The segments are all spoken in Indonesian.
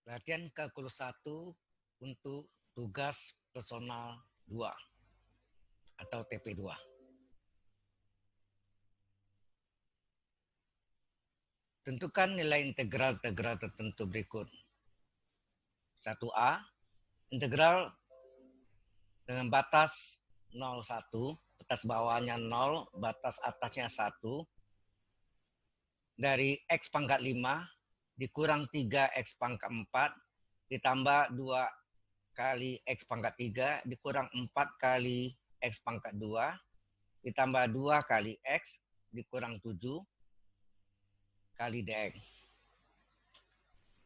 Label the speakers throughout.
Speaker 1: Latihan kalkulus 1 untuk tugas personal 2 atau TP2. Tentukan nilai integral-integral tertentu berikut. 1A, integral dengan batas 0,1, batas bawahnya 0, batas atasnya 1, dari X pangkat 5 dikurang 3X pangkat 4, ditambah 2 kali X pangkat 3, dikurang 4 kali X pangkat 2, ditambah 2 kali X, dikurang 7 kali dx.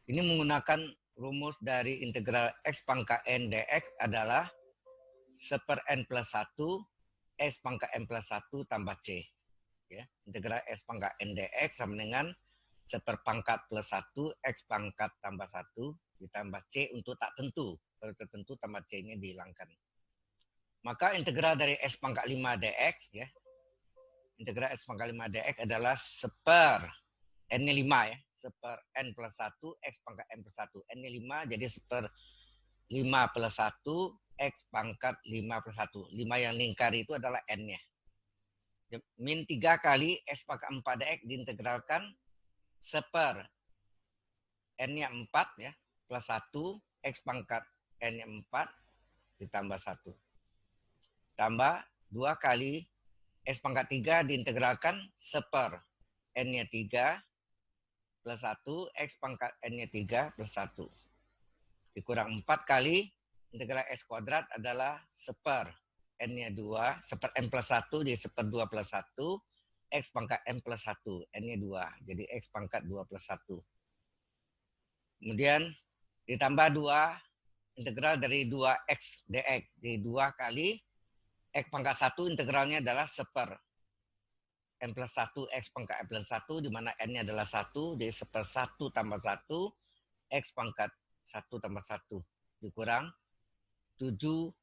Speaker 1: Ini menggunakan rumus dari integral X pangkat N dx adalah 1/n plus 1 X pangkat N plus 1 tambah C. Ya, integral X pangkat N dx sama dengan 1/pangkat plus 1 X pangkat tambah 1 ditambah C untuk tak tentu. Kalau tertentu tambah C-nya dihilangkan. Maka integral dari X pangkat 5 dx, ya, integral X pangkat 5 dx adalah 1/, N-nya 5 ya, 1/n plus 1 X pangkat N plus 1. N-nya 5 jadi 1/5 plus 1 X pangkat 5 plus 1. 5 yang lingkar itu adalah N-nya. Min 3 kali X pangkat 4 dx diintegralkan 1/, N-nya 4 ya, plus 1 X pangkat N-nya 4 ditambah 1. Tambah 2 kali X pangkat 3 diintegralkan 1/, N-nya 3 plus 1 X pangkat N-nya 3 plus 1. Dikurang 4 kali integral X kuadrat adalah 1/, N-nya 2, 1/n plus 1 jadi 1/2 plus 1, X pangkat N plus 1, N-nya 2, jadi X pangkat 2 plus 1. Kemudian ditambah 2 integral dari 2X dx, jadi 2 kali X pangkat 1 integralnya adalah 1/, N plus 1 X pangkat N plus 1, di mana N-nya adalah 1, jadi 1/1 tambah 1, X pangkat 1 tambah 1, dikurang 7,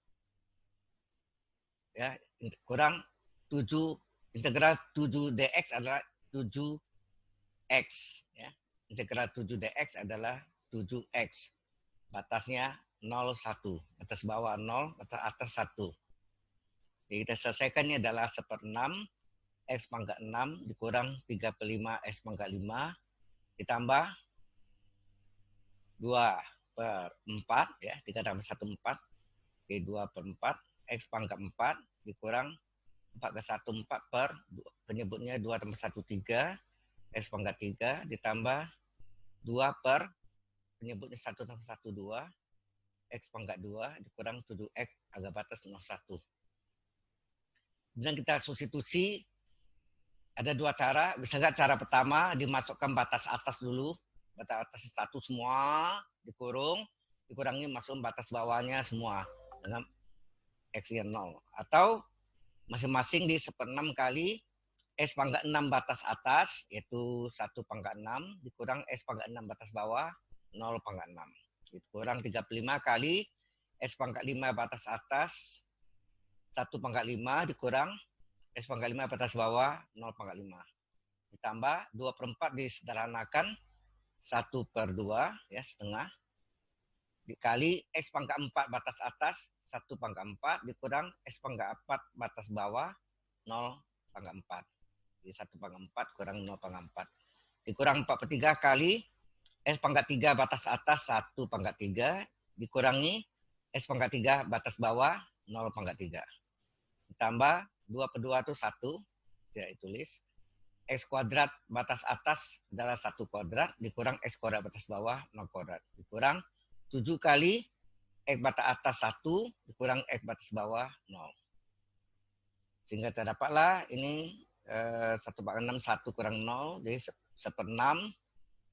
Speaker 1: ya, kurang 7, integral 7 dx adalah 7x, ya. Integral 7 dx adalah 7x. Batasnya 0, 1. Batas bawah 0, batas atas 1. Jadi kita selesaikannya adalah 1/6 X pangkat 6 dikurang 3/5 X pangkat 5 ditambah 2/4 ya, 3 tambah 1 4, jadi 2/4 X pangkat 4 dikurang 4 ke 1 4 per penyebutnya 2 tambah 1 3 X pangkat 3 ditambah 2 per penyebutnya 1 tambah 1 2 X pangkat 2 dikurang 7X agak batas 0 1. Dan kita substitusi ada 2 cara. Bisa nggak cara pertama dimasukkan batas atas dulu, batas atas 1 semua dikurung, dikurangi masuk batas bawahnya semua dengan X-nya 0. Atau masing-masing di 1/6 kali X pangkat 6 batas atas, yaitu 1 pangkat 6, dikurang X pangkat 6 batas bawah, 0 pangkat 6. Dikurang 35 kali X pangkat 5 batas atas, 1 pangkat 5, dikurang X pangkat 5 batas bawah, 0 pangkat 5. Ditambah 2/4 disederhanakan, 1/2, ya, setengah. Dikali X pangkat 4 batas atas, 1 pangkat 4, dikurang X pangkat 4 batas bawah, 0 pangkat 4. Jadi 1 pangkat 4 kurang 0 pangkat 4. Dikurang 4/3 kali X pangkat 3 batas atas, 1 pangkat 3, dikurangi X pangkat 3 batas bawah, 0 pangkat 3. Ditambah 2/2 itu 1, ya tulis. X kuadrat batas atas adalah 1 kuadrat, dikurang X kuadrat batas bawah, 0 kuadrat. Dikurang 7 kali X batas atas 1, dikurang X batas bawah, 0. Sehingga terdapatlah ini 1/6, 1 kurang 0, jadi 1/6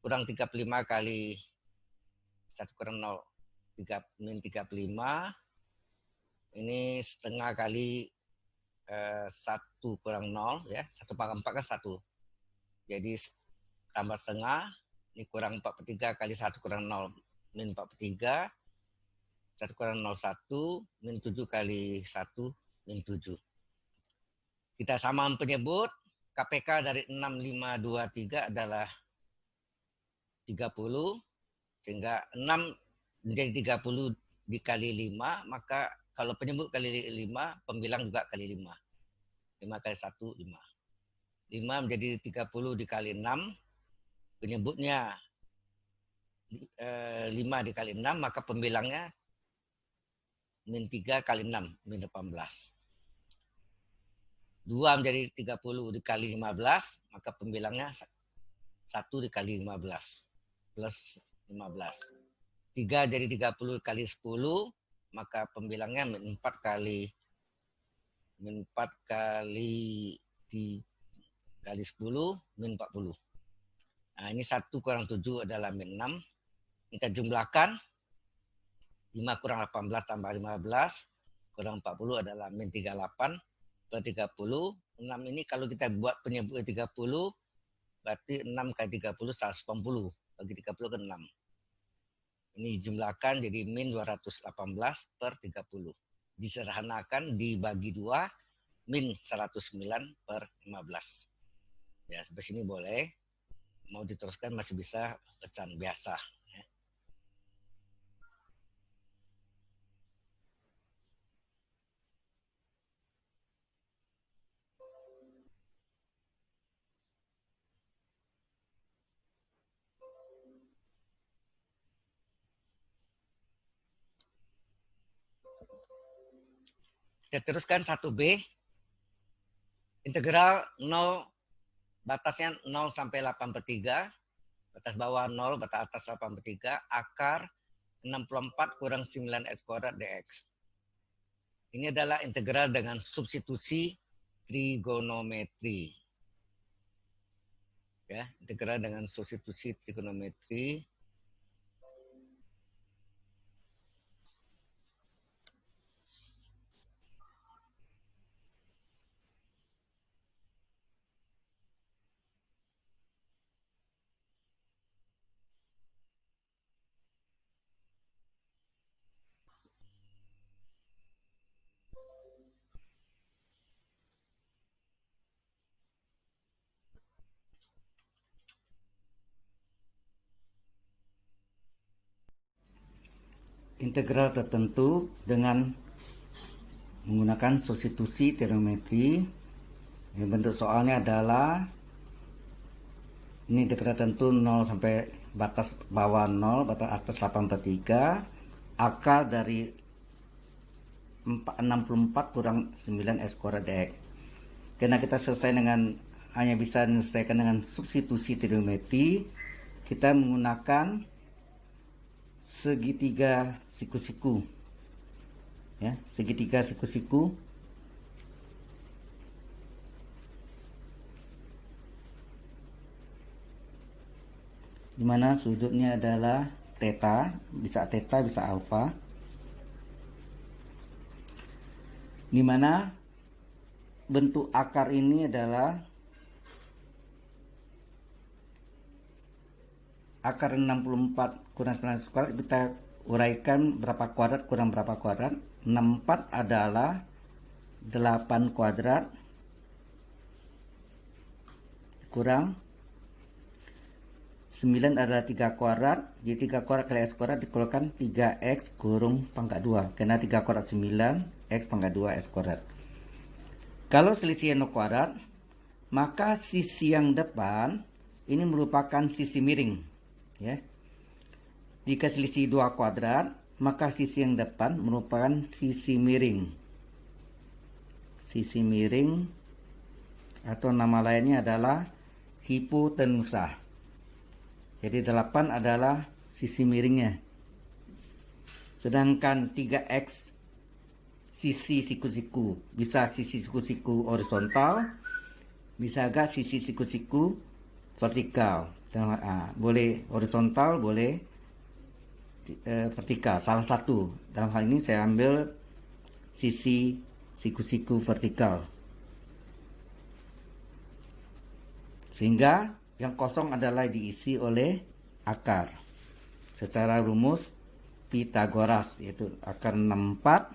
Speaker 1: kurang 35 kali 1 kurang 0, 3, min 35, ini setengah kali 1 kurang 0, ya, 1 pangkat 4 kan 1. Jadi tambah setengah, ini kurang 4/3 kali 1 kurang 0, min 4/3, 1 kurang 0, 1, min 7 kali 1, min 7. Kita samakan penyebut, KPK dari 6, 5, 2, 3 adalah 30, Sehingga 6 menjadi 30 dikali 5, maka kalau penyebut kali 5, pembilang juga kali 5. 5 kali 1, 5. 5 menjadi 30 dikali 6, penyebutnya 5 dikali 6, maka pembilangnya min 3 kali 6, min 18. 2 menjadi 30 dikali 15, maka pembilangnya 1 dikali 15 plus 15. 3 jadi 30 kali 10, maka pembilangnya min 4 kali 10 min 40. Nah, ini 1 kurang 7 adalah min 6. Kita jumlahkan 5 kurang 18 tambah 15 kurang 40 adalah min 38 per 30. 6 ini kalau kita buat penyebut 30, berarti 6 kali 30 180. Bagi 30 ke 6. Ini jumlahkan jadi min 218 per 30. Disederhanakan dibagi 2, min 109 per 15. Ya, sampai sini boleh. Mau diteruskan masih bisa pecahan biasa. Kita teruskan 1B. Integral 0, batasnya 0 sampai 8/3. Batas bawah 0, batas atas 8/3. Akar 64 kurang 9x kuadrat dx. Ini adalah integral dengan substitusi trigonometri. Ya, integral dengan substitusi trigonometri. Integral tertentu dengan menggunakan substitusi trigonometri. Yang bentuk soalnya adalah ini integral tertentu 0 sampai batas bawah 0, batas atas 8/3. Akar dari 64 kurang 9x kuadrat dx. Karena kita selesai dengan hanya bisa menyelesaikan dengan substitusi trigonometri, kita menggunakan segitiga siku-siku. Ya, segitiga siku-siku. Di mana sudutnya adalah theta, bisa alfa. Di mana bentuk akar ini adalah akar 64 kurang 9 kuadrat. Kita uraikan berapa kuadrat kurang berapa kuadrat. 64 adalah 8 kuadrat kurang 9 adalah 3 kuadrat. Jadi 3 kuadrat kali x kuadrat dikeluarkan 3x kurung pangkat 2. Karena 3 kuadrat 9, x pangkat 2 x kuadrat. Kalau selisih 0 kuadrat, maka sisi yang depan ini merupakan sisi miring. Ya. Jika selisih 2 kuadrat, maka sisi yang depan merupakan sisi miring. Sisi miring atau nama lainnya adalah hipotenusa. Jadi 8 adalah sisi miringnya. Sedangkan 3x sisi siku-siku. Bisa sisi siku-siku horizontal, bisa agak sisi siku-siku vertikal. Boleh horizontal, boleh vertikal. Salah satu. Dalam hal ini saya ambil sisi siku-siku vertikal. Sehingga yang kosong adalah diisi oleh akar. Secara rumus Pitagoras, yaitu akar 64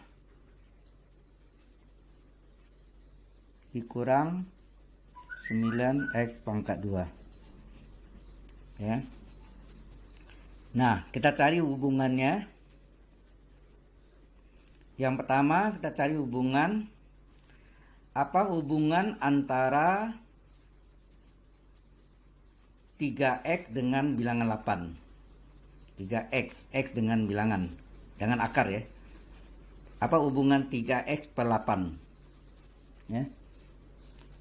Speaker 1: dikurang 9x pangkat 2. Ya.
Speaker 2: Nah, kita cari hubungannya. Yang pertama kita cari apa hubungan antara 3x dengan bilangan 8. 3x dengan bilangan, jangan akar ya. Apa hubungan 3x per 8? Ya.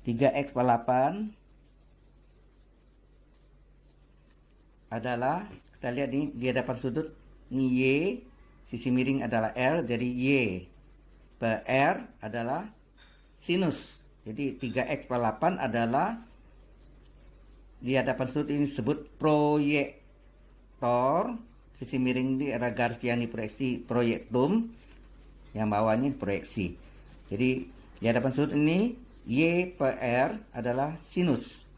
Speaker 2: 3x per 8 adalah, kita lihat nih di hadapan sudut ini y, sisi miring adalah r, jadi y per r adalah sinus. Jadi 3x per 8 adalah di hadapan sudut ini disebut proyektor, sisi miring ini ada garis yang diproyeksi proyektum, yang bawahnya proyeksi. Jadi di hadapan sudut ini y per r adalah sinus.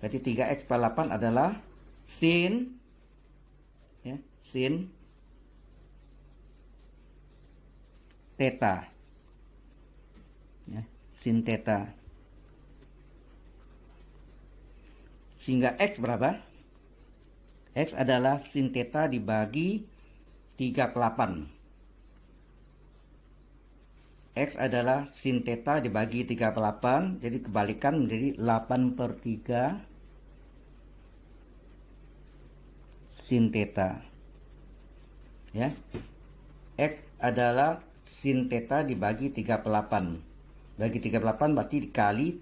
Speaker 2: Berarti 3x per 8 adalah sin, ya, sin theta, ya, sin theta. Sehingga x berapa? X adalah sin theta dibagi 3 per 8. X adalah sin theta dibagi 3 per 8. Jadi kebalikan menjadi 8 per 3 sin theta. Ya. X adalah sin theta dibagi 3 per 8. Bagi 3 per 8 berarti dikali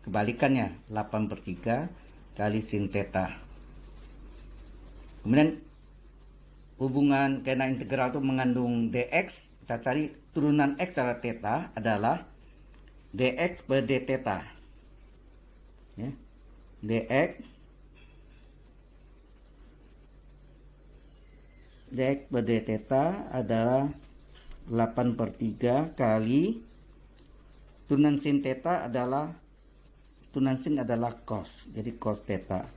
Speaker 2: kebalikannya 8 per 3 kali sin theta. Kemudian hubungan karena integral itu mengandung dx, kita cari turunan x dari theta adalah dx per d theta. Ya. dx per d theta adalah 8 per 3 kali turunan sin theta adalah, turunan sin adalah cos, jadi cos theta.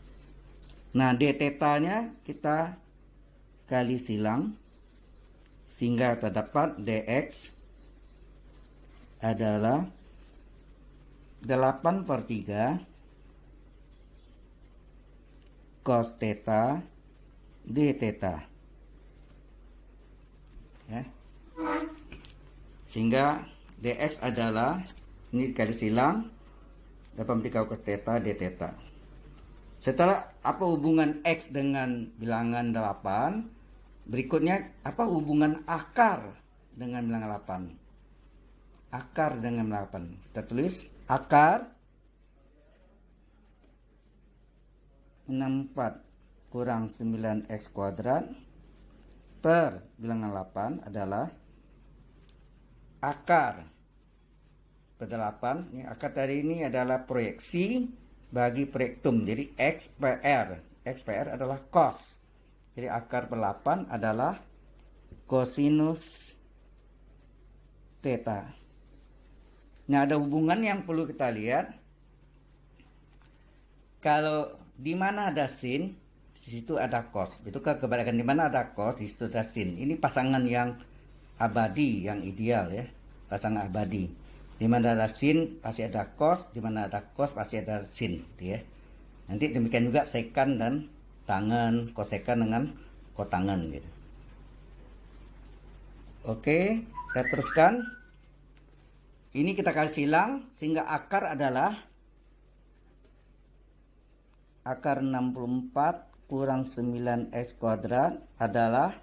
Speaker 2: Nah, d theta-nya kita kali silang sehingga terdapat dx adalah 8 per 3 cos theta d theta. Ya. Sehingga dx adalah, ini dikali silang 8 per 3 cos theta d theta. Setelah apa hubungan x dengan bilangan 8, berikutnya apa hubungan akar dengan bilangan 8? Akar dengan 8. Kita tulis akar 64 kurang 9x kuadrat per bilangan 8 adalah akar per 8. Ini akar dari ini adalah proyeksi bagi proyektum. Jadi x per r. X per r adalah cos. Jadi akar per 8 adalah cosinus theta. Nah, ada hubungan yang perlu kita lihat. Kalau di mana ada sin, di situ ada cos. Itu kebalikan, di mana ada cos, di situ ada sin. Ini pasangan yang abadi, yang ideal ya. Pasangan abadi. Di mana ada sin pasti ada cos, di mana ada cos pasti ada sin, gitu ya. Nanti demikian juga sekan dan tangen, kosekan dengan kotangen gitu. Oke, kita teruskan. Ini kita kasih silang sehingga akar adalah akar 64 kurang 9x kuadrat adalah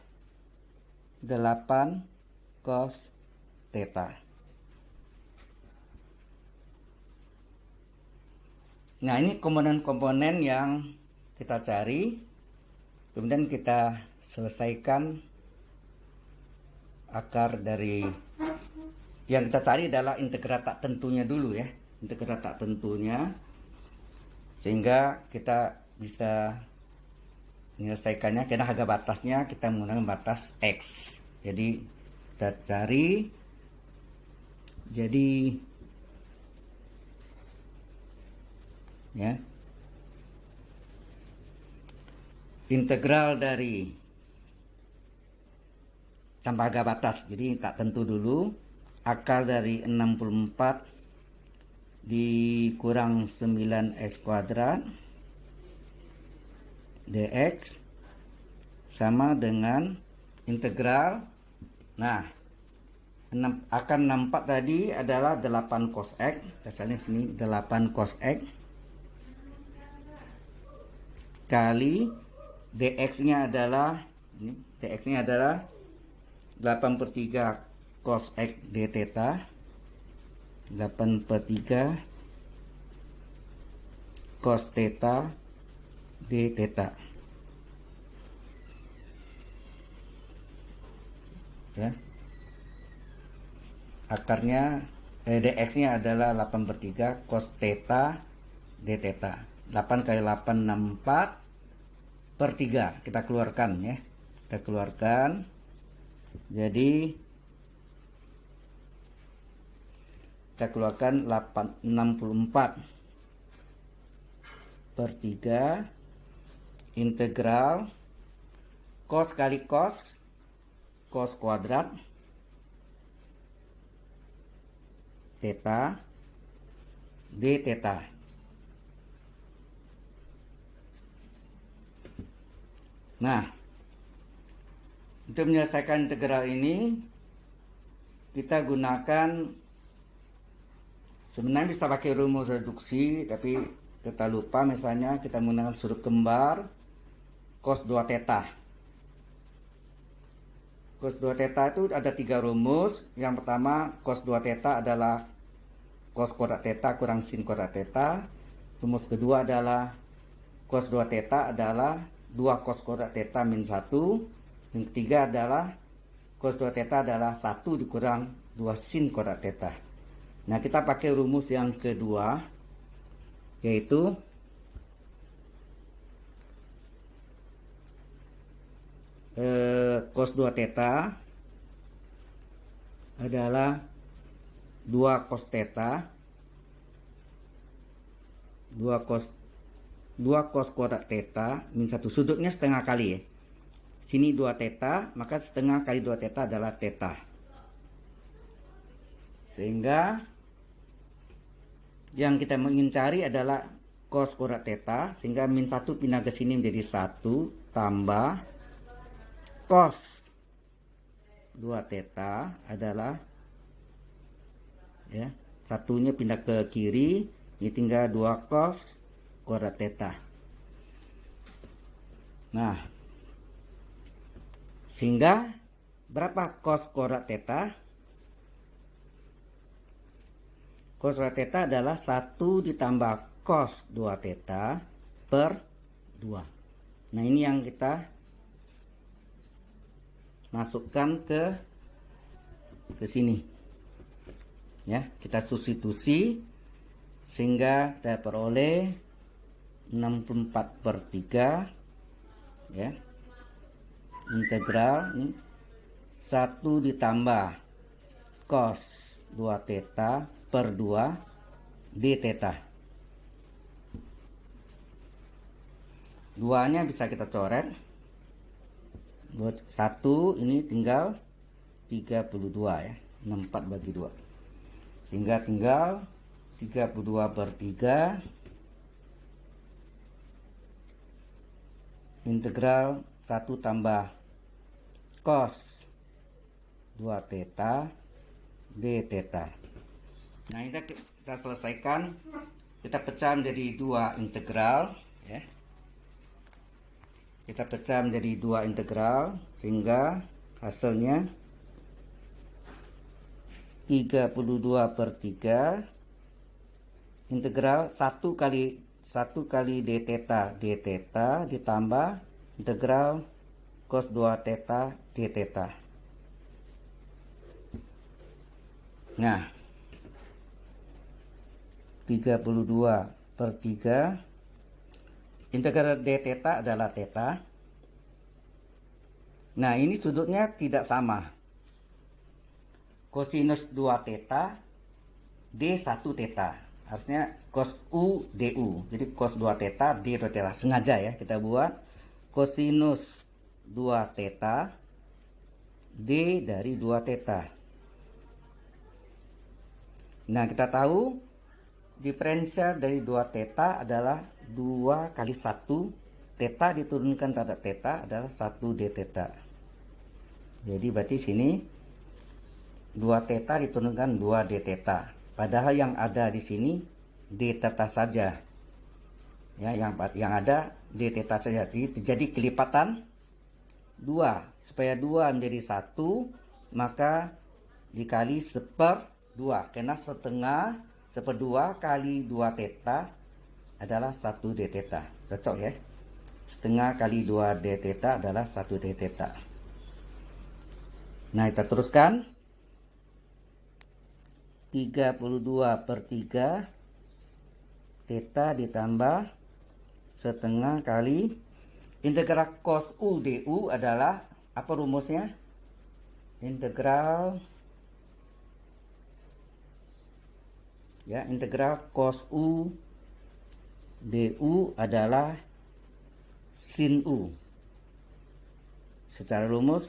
Speaker 2: 8 cos theta. Nah, ini komponen-komponen yang kita cari. Kemudian kita selesaikan akar dari, yang kita cari adalah integral tak tentunya dulu ya. Integral tak tentunya. Sehingga kita bisa menyelesaikannya karena harga batasnya kita menggunakan batas X. Jadi kita cari, jadi ya, integral dari tanpa harga batas, jadi tak tentu dulu. Akar dari 64 dikurang 9x kuadrat dx sama dengan integral. Nah, akan nampak tadi adalah 8 cos X. Asalnya sini 8 cos X kali dx-nya adalah ini, dx-nya adalah 8/3 cos X d theta. 8/3 cos theta d theta. Ya. Akarnya dx-nya adalah 8/3 cos theta d theta. 8 kali 8 64/3. Kita keluarkan ya. Kita keluarkan. Jadi kita keluarkan 64/3 integral cos kali cos, cos kuadrat theta d theta. Nah, untuk menyelesaikan integral ini kita gunakan, sebenarnya bisa pakai rumus reduksi, tapi kita lupa. Misalnya kita menggunakan sudut kembar cos 2 theta. Cos 2 theta itu ada 3 rumus. Yang pertama, cos 2 theta adalah cos kuadrat theta kurang sin kuadrat theta. Rumus kedua adalah cos 2 theta adalah 2 cos kuadrat theta min 1. Yang ketiga adalah cos 2 theta adalah 1 dikurang 2 sin kuadrat theta. Nah, kita pakai rumus yang kedua, yaitu cos 2 theta adalah 2 cos theta 2 cos kuadrat theta min 1. Sudutnya setengah kali ya. Sini 2 theta, maka setengah kali 2 theta adalah theta. Sehingga yang kita ingin cari adalah cos kuadrat theta, sehingga min 1 pindah ke sini menjadi 1 tambah cos 2 theta adalah ya, satunya pindah ke kiri, ini tinggal 2 cos kuadrat theta. Nah, sehingga berapa cos kuadrat theta? Cos kuadrat theta adalah 1 ditambah cos 2 theta per 2. Nah, ini yang kita masukkan ke sini. Ya, kita substitusi sehingga kita peroleh 64/3 ya. Integral ini 1 ditambah cos 2 theta per 2 d theta. 2-nya bisa kita coret. 1 ini tinggal 32 ya. 64 bagi 2. Sehingga tinggal 32/3 integral 1 tambah cos 2 theta d theta. Nah, ini kita selesaikan. Kita pecah menjadi 2 integral ya. Kita pecah menjadi 2 integral sehingga hasilnya 32/3 integral 1 kali d theta ditambah integral cos 2 theta d theta. Nah, 32/3 integral d theta adalah theta. Nah, ini sudutnya tidak sama. Kosinus 2 theta d1 theta. Harusnya cos U DU. Jadi cos 2 theta D 2 theta. Sengaja ya kita buat kosinus 2 theta D dari 2 theta. Nah, kita tahu diferensial dari 2 theta adalah 2 kali 1 theta diturunkan terhadap theta adalah 1 d theta. Jadi berarti sini 2 theta diturunkan 2 d theta. Padahal yang ada di sini d theta saja. Ya, yang ada d theta saja. Jadi kelipatan 2. Supaya 2 menjadi 1, maka dikali 1/2. Karena setengah 1/2 kali 2 theta adalah 1 d theta. Cocok ya? Setengah kali 2 d theta adalah 1 d theta. Nah, kita teruskan. 32/3 theta ditambah setengah kali integral cos U du adalah apa rumusnya? Integral cos U du adalah sin U. Secara rumus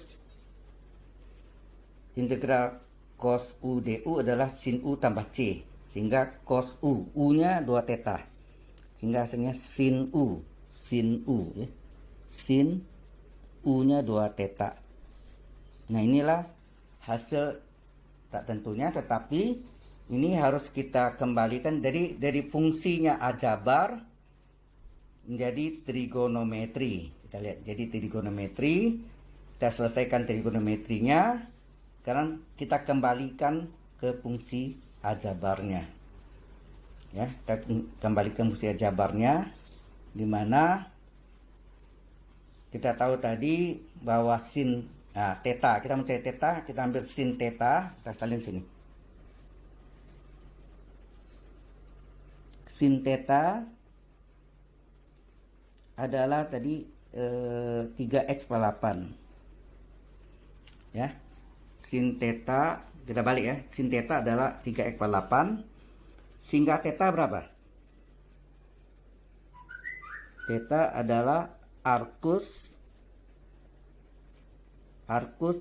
Speaker 2: integral cos U du adalah sin U tambah C, sehingga cos U-nya 2 theta, sehingga hasilnya sin U ya. Sin U-nya 2 theta. Nah, inilah hasil tak tentunya, tetapi ini harus kita kembalikan dari fungsinya aljabar menjadi trigonometri. Kita lihat, jadi trigonometri, kita selesaikan trigonometrinya. Sekarang kita kembalikan ke fungsi aljabarnya. Ya, kita kembalikan fungsi aljabarnya, di mana kita tahu tadi bahwa sin theta, kita mencari theta, kita ambil sin theta, kita salin sini. Sin theta adalah tadi 3x/8. Ya. Sin theta, kita balik ya. Sin theta adalah 3x/8. Sehingga theta berapa? Theta adalah arcus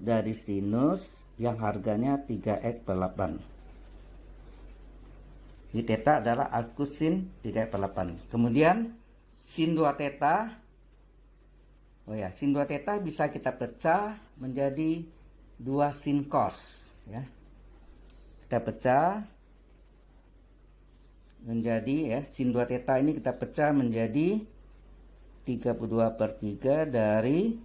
Speaker 2: dari sinus yang harganya 3x/8. Jadi theta adalah arcus sin 3x/8. Kemudian sin 2 theta. Oh ya, sin 2 theta bisa kita pecah menjadi 2 sin cos ya. Kita pecah menjadi ya, sin 2 theta ini kita pecah menjadi 32/3 dari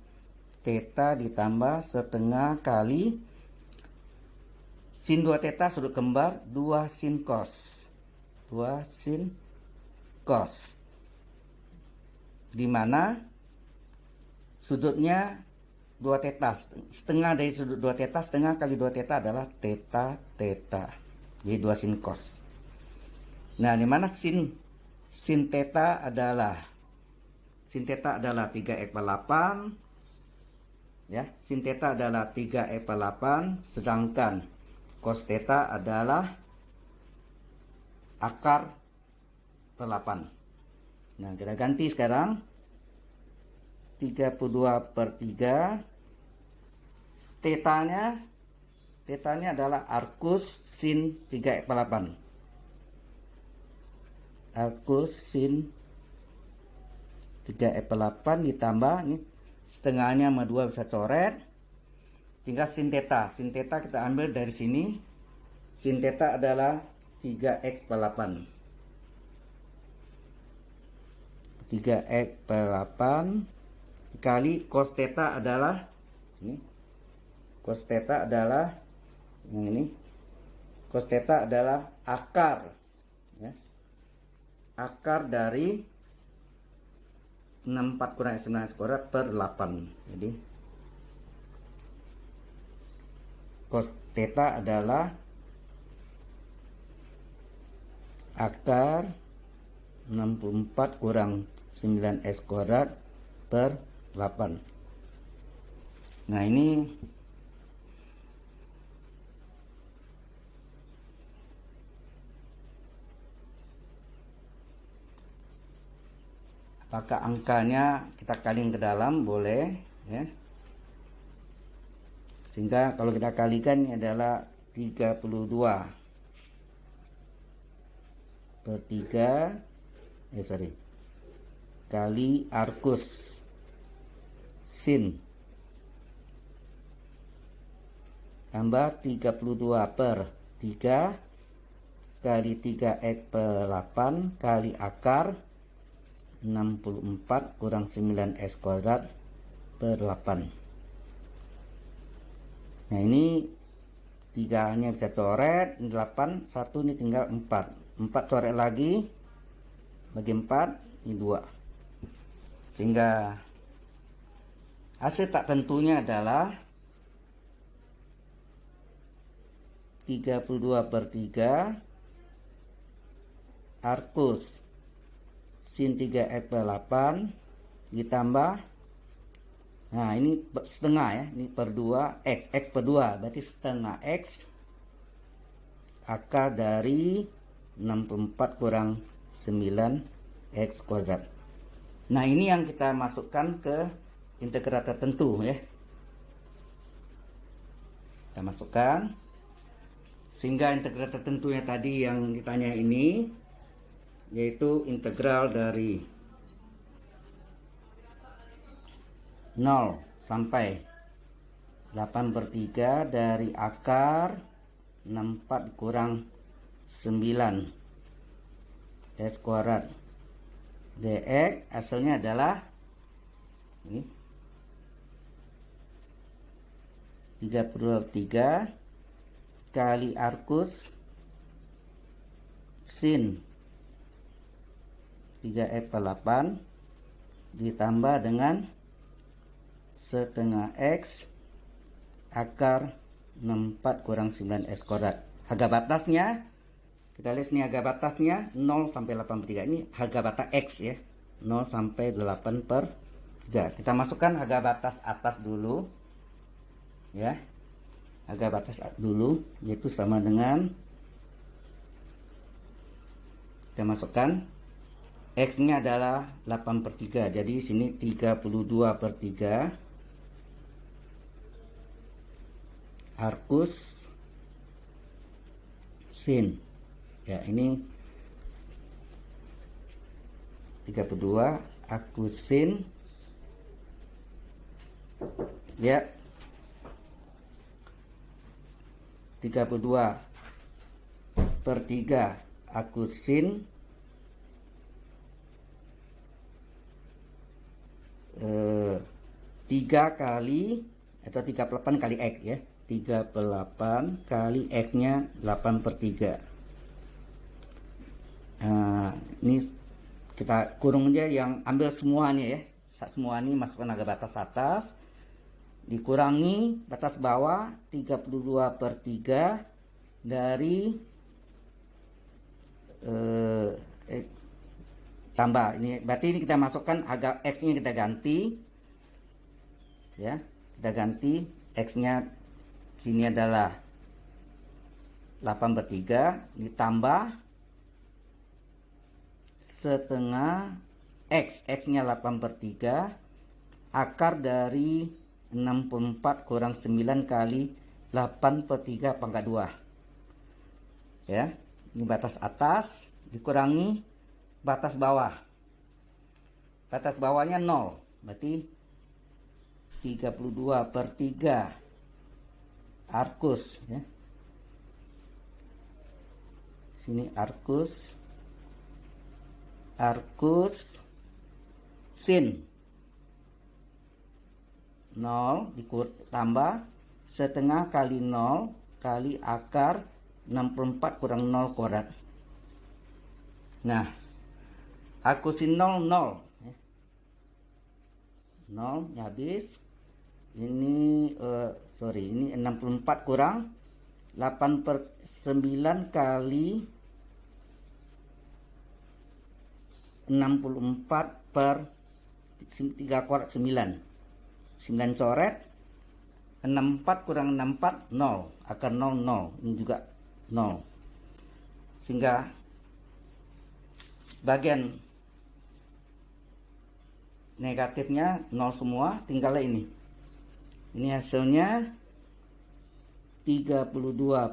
Speaker 2: theta ditambah setengah kali sin 2 theta sudut kembar 2 sin cos. 2 sin cos. Di mana sudutnya 2 theta, setengah dari sudut 2 theta, setengah kali 2 theta adalah theta. Jadi 2 sin cos. Nah, di mana sin theta adalah 3x/8 ya. Sin theta adalah 3x/8, sedangkan cos theta adalah akar 8. Nah, kita ganti sekarang 32/3. Tetanya adalah arcus sin 3x/8. Arcus sin 3x/8 ditambah ini setengahnya sama 2 bisa coret. Tinggal sin theta. Sin theta kita ambil dari sini. Sin theta adalah 3x/8. 3x/8 dikali cos theta adalah ini. Cos theta adalah yang ini. Cos theta adalah akar ya. Akar dari 64 kurang 9 kuadrat per 8. Jadi cos theta adalah akar 64 kurang 9x kuadrat per 8. Nah, ini apakah angkanya kita kalikan ke dalam, boleh ya. Sehingga kalau kita kalikan ini adalah 32/3 kali arcus sin tambah 32 per 3 kali 3x per 8 kali akar 64 kurang 9x kuadrat per 8. Nah ini 3 nya bisa coret, ini 8, 1 ini tinggal 4 coret lagi, bagi 4, ini 2. Sehingga hasil tak tentunya adalah 32 per 3 arcus sin 3x per 8 ditambah, nah ini setengah ya, ini per 2 x per 2 berarti setengah x akar dari 64 kurang 9 x kuadrat. Nah ini yang kita masukkan ke integral tertentu ya, kita masukkan sehingga integral tertentunya tadi yang ditanya ini yaitu integral dari 0 sampai 8 per 3 dari akar 64 kurang 9 x kuadrat dx hasilnya adalah ini 33 kali arcus sin 3x per 8 ditambah dengan setengah x akar 64 kurang 9x kuadrat. Harga batasnya kita lihat sini, harga batasnya 0 sampai 8 per 3. Ini harga batas x ya, 0 sampai 8 per 3. Kita masukkan harga batas atas dulu ya, harga batas dulu yaitu sama dengan, kita masukkan x nya adalah 8 per 3, jadi sini 32 per 3 arcus sin ya, ini 32 arcus sin ya, 32 per 3 arcus sin 3 kali atau 38 kali x ya, 38 kali x nya 8 per 3. Nah, ini kita kurung aja yang ambil semuanya ya, semua ini masukkan harga batas atas dikurangi batas bawah 32 per 3 dari tambah ini, berarti ini kita masukkan harga x nya kita ganti ya, kita ganti x nya sini adalah 8 per 3 ditambah setengah x nya 8 per 3 akar dari 64 kurang 9 kali 8 per 3 pangkat 2 ya, ini batas atas dikurangi batas bawah, batas bawahnya 0 berarti 32 per 3 arcus ya, sini arcus sin 0 ditambah setengah kali 0 kali akar 64 kurang 0 kuadrat. Nah arcus sin 0 0 ya, habis ini ini 64 kurang 8 per 9 kali 64 per 3 kuadrat 9 coret 64 kurang 64 0 akar 0 0, ini juga 0, sehingga bagian negatifnya 0 semua, tinggal ini hasilnya 32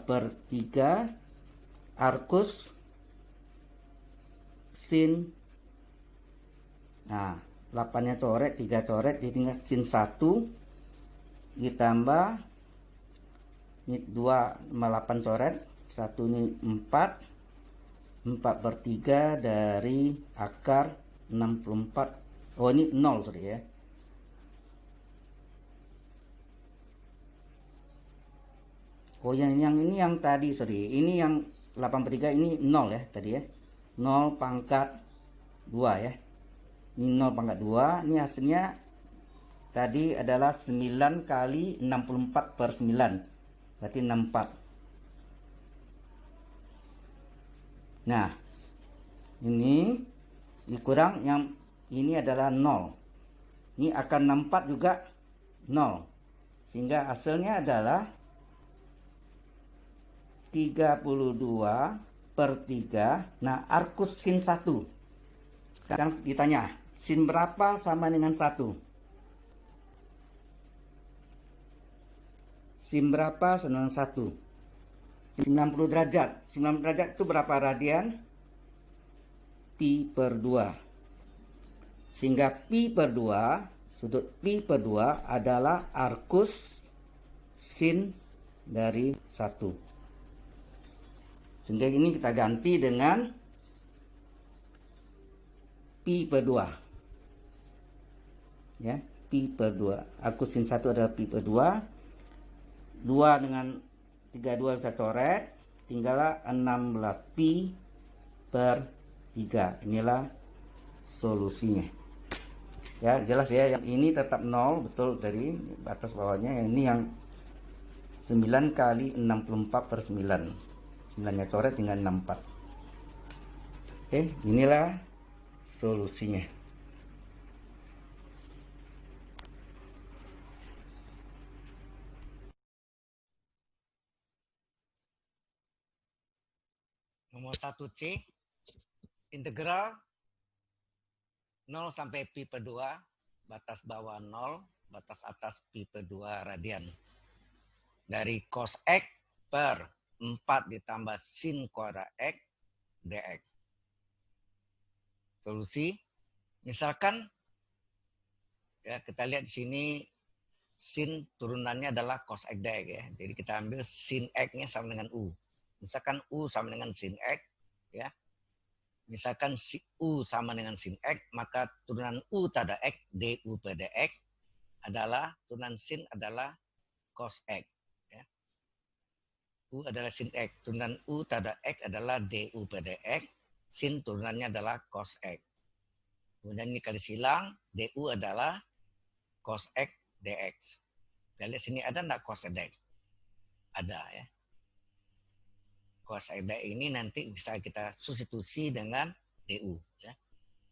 Speaker 2: per 3 arcus sin Nah, 8-nya coret, 3 coret, jadi tinggal sin 1 ditambah ini 2 sama 8 coret, 1 ini 4, 4/3 dari akar 64. Oh, ini 0, sorry ya. Oh, yang ini yang tadi, sorry. Ini yang 8/3 ini 0 ya tadi ya. 0 pangkat 2 ya. Ini 0 pangkat 2. Ini hasilnya tadi adalah 9 kali 64/9. Berarti 64. Nah, ini dikurang yang ini adalah 0. Ini akan 64 juga 0. Sehingga hasilnya adalah 32/3. Nah, arkus sin 1. Sekarang ditanya, sin berapa sama dengan 1? Sin berapa sama dengan 1? 90 derajat. 90 derajat itu berapa radian? Pi/2. Sehingga Pi/2, sudut Pi/2 adalah arkus sin dari 1. Sehingga ini kita ganti dengan Pi/2. Ya, Pi/2. Arkus sin 1 adalah Pi/2. 2 dengan 32 bisa coret, tinggallah 16 Pi/3. Inilah solusinya. Ya, jelas ya, yang ini tetap 0 betul dari batas bawahnya. Yang ini yang 9 kali 64/9. 9-nya coret tinggal 64. Oke, inilah solusinya.
Speaker 1: Nomor 1C, integral 0 sampai Pi/2, batas bawah 0, batas atas Pi/2 radian. Dari cos X per 4 ditambah sin kuadrat X dx. Solusi, misalkan ya kita lihat di sini sin turunannya adalah cos X dx ya. Jadi kita ambil sin X-nya sama dengan U. Misalkan U sama dengan sin X ya. Misalkan si U sama dengan sin X, maka turunan U tada X du per dx adalah turunan sin adalah cos X. Ya. U adalah sin X. Turunan U tada X adalah du per dx. Sin turunannya adalah cos X. Kemudian ini kali silang, du adalah cos X dx. Kita lihat sini ada enggak cos X dx? Ada ya. Cos X dx ini nanti bisa kita substitusi dengan du ya.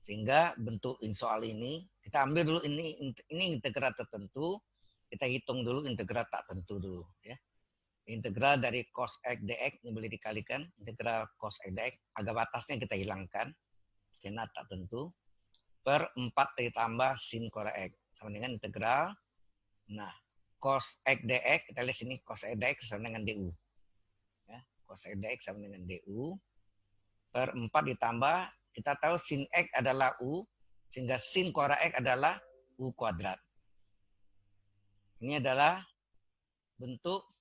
Speaker 1: Sehingga bentuk soal ini kita ambil dulu ini integral tertentu, kita hitung dulu integral tak tentu dulu ya. Integral dari cos X dx ini boleh dikalikan, integral cos X dx agak batasnya kita hilangkan karena tak tentu, per 4 ditambah sin kuadrat X sama dengan integral. Nah, cos X dx kita lihat sini cos X dx sama dengan du. Ya, cos X dx sama dengan du per 4 ditambah, kita tahu sin X adalah U, sehingga sin kuadrat X adalah U kuadrat. Ini adalah bentuk,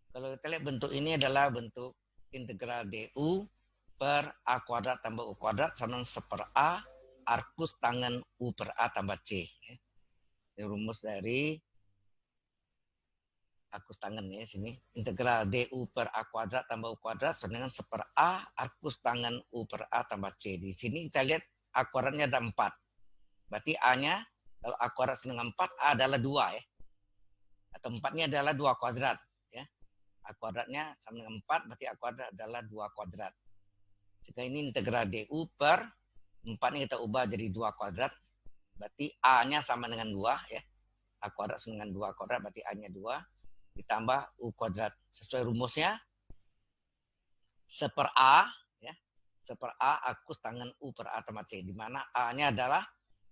Speaker 1: kalau kita lihat bentuk ini adalah bentuk integral du per A kuadrat tambah U kuadrat sama dengan 1/A arkus tangen U per A tambah C. Ini rumus dari arkus tangen ya sini. Integral du per A kuadrat tambah U kuadrat sama dengan 1/A arkus tangen U per A tambah C. Di sini kita lihat A kuadratnya ada 4. Berarti A-nya kalau A kuadrat sama dengan 4, A adalah 2 ya. Atau 4-nya adalah 2 kuadrat ya. A kuadratnya sama dengan 4, berarti A kuadrat adalah 2 kuadrat. Jika ini integral du per 4-nya kita ubah jadi 2 kuadrat, berarti A-nya sama dengan 2 ya. A kuadrat sama dengan 2 kuadrat, berarti A-nya 2. Ditambah U kuadrat. Sesuai rumusnya, 1/A ya. 1/A arkus tangen U per A tambah C. Di mana A-nya adalah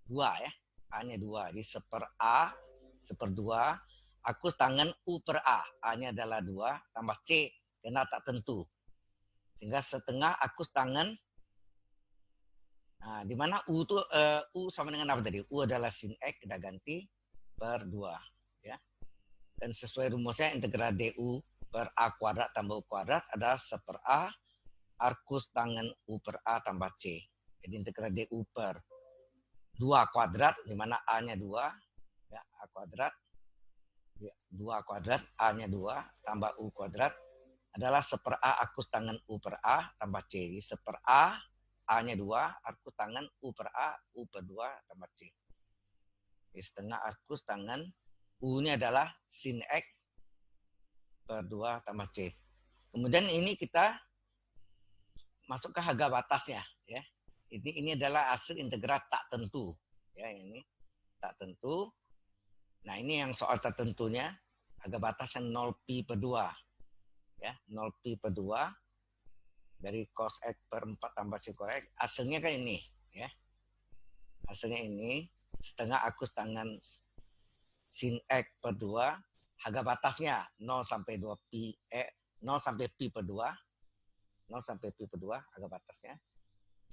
Speaker 1: 2 ya. A-nya 2. Jadi 1/A, 1/2 arkus tangen U per A. A-nya adalah 2 tambah C karena tak tentu. Sehingga setengah arkus tangen Nah, di mana U itu U sama dengan apa tadi? U adalah sin X, kita ganti per 2. Ya. Dan sesuai rumusnya integral DU per A kuadrat tambah U kuadrat adalah 1/A arkus tangen U per A tambah C. Jadi integral DU per 2 kuadrat, di mana A-nya 2, ya, A kuadrat, 2 kuadrat, A-nya 2, tambah U kuadrat, adalah 1/A arkus tangen U per A tambah C. Jadi 1/A, A-nya 2, arkus tangen U per A, U per 2 tambah C. Jadi setengah arkus tangen U-nya adalah sin X per 2 tambah C. Kemudian ini kita masuk ke harga batasnya. Ya. Ini adalah hasil integral tak tentu. Ya, ini tak tentu. Nah, ini yang soal tertentunya, harga batasnya 0 pi per 2. Ya, 0 pi per 2 dari cos X per 4 tambah sin X. Hasilnya kan ini. Ya. Hasilnya ini setengah arkus tangen sin X per 2, harga batasnya 0 sampai 2 pi 0 sampai pi per 2, 0 sampai pi per 2 harga batasnya.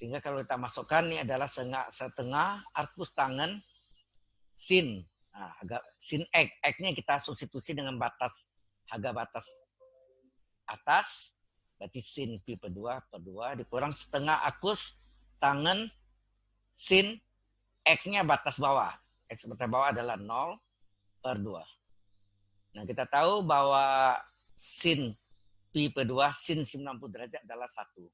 Speaker 1: Sehingga kalau kita masukkan ini adalah setengah arkus tangen sin. Nah, sin X, X-nya kita substitusi dengan batas harga batas atas, berarti sin pi per 2 dikurang setengah arkus tangen sin X-nya batas bawah. X batas bawah adalah 0 per 2. Nah, kita tahu bahwa sin pi per 2, sin 90 derajat adalah 1.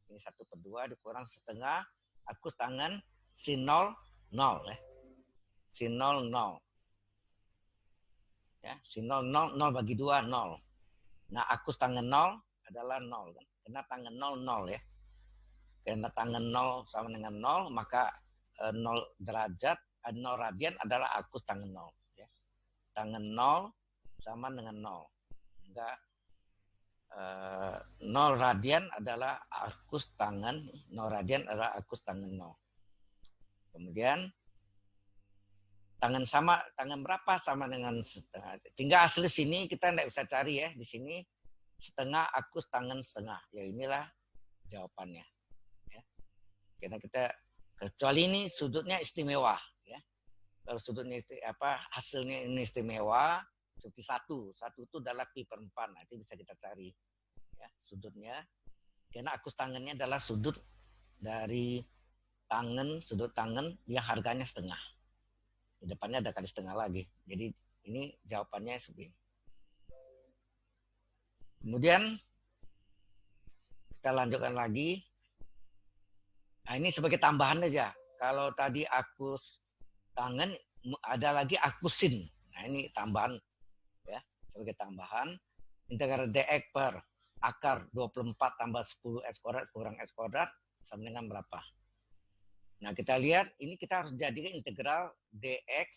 Speaker 1: Ini 1 per 2 dikurang setengah arkus tangen sin 0, 0. Ya. Sin 0, 0. Ya, sin 0, 0, 0 bagi 2, 0. Nah, arkus tangen 0 adalah 0. Kan? Karena tangen 0, 0 ya. Karena tangen 0 sama dengan 0, maka 0 derajat, 0 radian adalah arkus tangen 0. Ya. Tangen 0 sama dengan 0. Sehingga 0 radian adalah arkus tangen 0 radian adalah arkus tangen 0. Kemudian tangen berapa sama dengan setengah. Tinggal hasil sini kita tidak bisa cari ya. Di sini setengah arkus tangen setengah. Ya inilah jawabannya. Ya. Karena kita kecuali ini sudutnya istimewa. Ya. Kalau sudutnya hasilnya ini istimewa, seperti 1 itu adalah pi per 4. Nanti bisa kita cari ya, sudutnya. Karena arkus tangennya adalah sudut dari sudut tangen yang harganya setengah. Di depannya ada kali setengah lagi. Jadi ini jawabannya seperti ini. Kemudian kita lanjutkan lagi. Nah, ini sebagai tambahan aja. Kalau tadi arkus tangen, ada lagi arkus sin. Nah, ini tambahan ya, sebagai tambahan. Integral dx per akar 24 tambah 10 x kuadrat kurang x kuadrat sama dengan berapa? Nah, kita lihat ini kita harus jadikan integral dx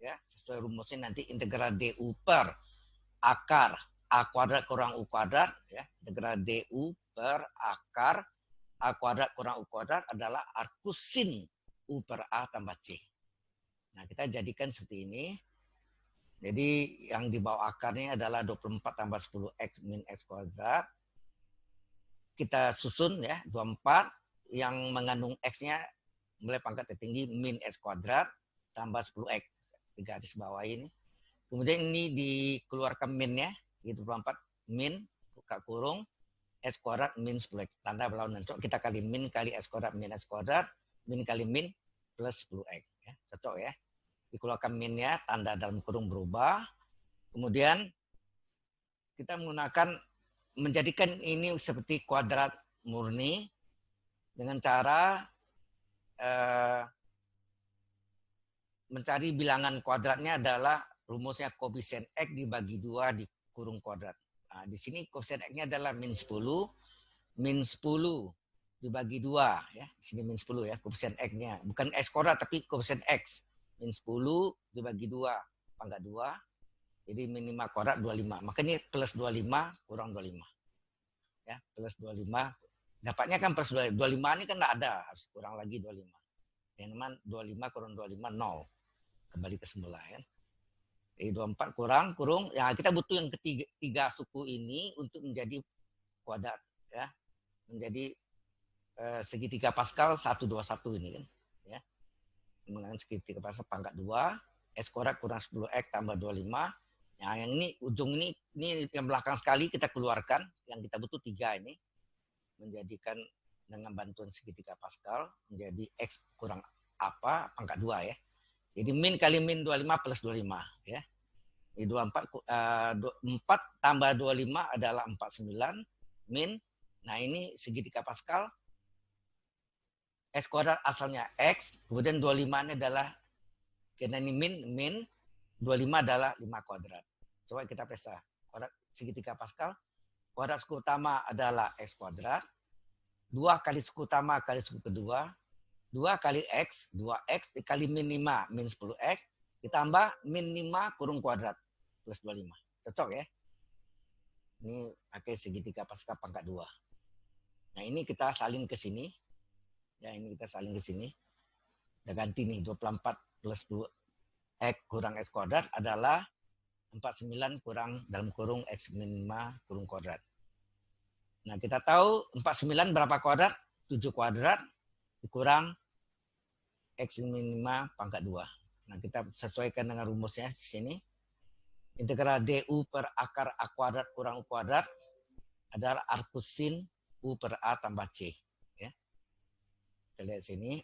Speaker 1: ya, sesuai rumusnya nanti integral du per akar a kuadrat kurang u kuadrat ya. Integral du per akar a kuadrat kurang u kuadrat adalah arkus sin u per a tambah c. Nah, kita jadikan seperti ini. Jadi yang di bawah akarnya adalah 24 tambah 10x min x kuadrat. Kita susun ya, 24 yang mengandung x-nya mulai pangkat tertinggi min x kuadrat tambah 10x. Di garis bawah ini. Kemudian ini dikeluarkan minnya, 24 min, buka kurung, x kuadrat min 10x. Tanda berlawanan. Kita kali min kali x kuadrat min x kuadrat, min kali min plus 10x. Ya, cocok ya. Dikeluarkan minnya, tanda dalam kurung berubah. Kemudian kita menjadikan ini seperti kuadrat murni dengan cara mencari bilangan kuadratnya adalah rumusnya koefisien X dibagi 2 di kurung kuadrat. Nah, di sini koefisien X-nya adalah min 10 dibagi 2 ya. Di sini min 10 ya koefisien X-nya. Bukan X kuadrat tapi koefisien X. Min 10 dibagi 2 pangkat 2. Jadi minimal kuadrat 25. Makanya plus 25 kurang 25. Ya, plus 25. Dapatnya kan plus 25 ini kan enggak ada, harus kurang lagi 25. Yang namanya 25 kurang 25 0. Kembali ke semula ya. Jadi 24 kurung ya kita butuh yang ketiga suku ini untuk menjadi kuadrat ya. Menjadi segitiga Pascal 121 ini kan. Ya. Menggunakan segitiga Pascal pangkat 2, X kuadrat kurang 10X tambah 25. Nah, yang ini ujung ini yang belakang sekali kita keluarkan, yang kita butuh 3 ini. Menjadikan dengan bantuan segitiga Pascal menjadi X kurang apa pangkat 2 ya. Jadi min kali min 25 plus 25 ya. Jadi 4 tambah 25 adalah 49 min. Nah, ini segitiga Pascal. X kuadrat asalnya X, kemudian 25-nya adalah, karena ini min 25 adalah 5 kuadrat. Coba kita periksa. Kuadrat segitiga Pascal, kuadrat suku utama adalah X kuadrat, 2 kali suku utama kali suku kedua, 2 kali X, 2X dikali min 5, min 10X, ditambah min 5 kurung kuadrat, plus 25. Cocok ya? Ini pakai segitiga Pascal pangkat 2. Nah, ini kita salin ke sini. Ya, ini kita salin ke sini. Udah ganti nih, 24 plus 2X kurang X kuadrat adalah 49 kurang dalam kurung X min 5 kurung kuadrat. Nah, kita tahu 49 berapa kuadrat? 7 kuadrat dikurang X min 5 pangkat 2. Nah, kita sesuaikan dengan rumusnya di sini. Integral DU per akar A kuadrat kurang U kuadrat adalah arcus sin U per A tambah C. Ya. Kita lihat sini.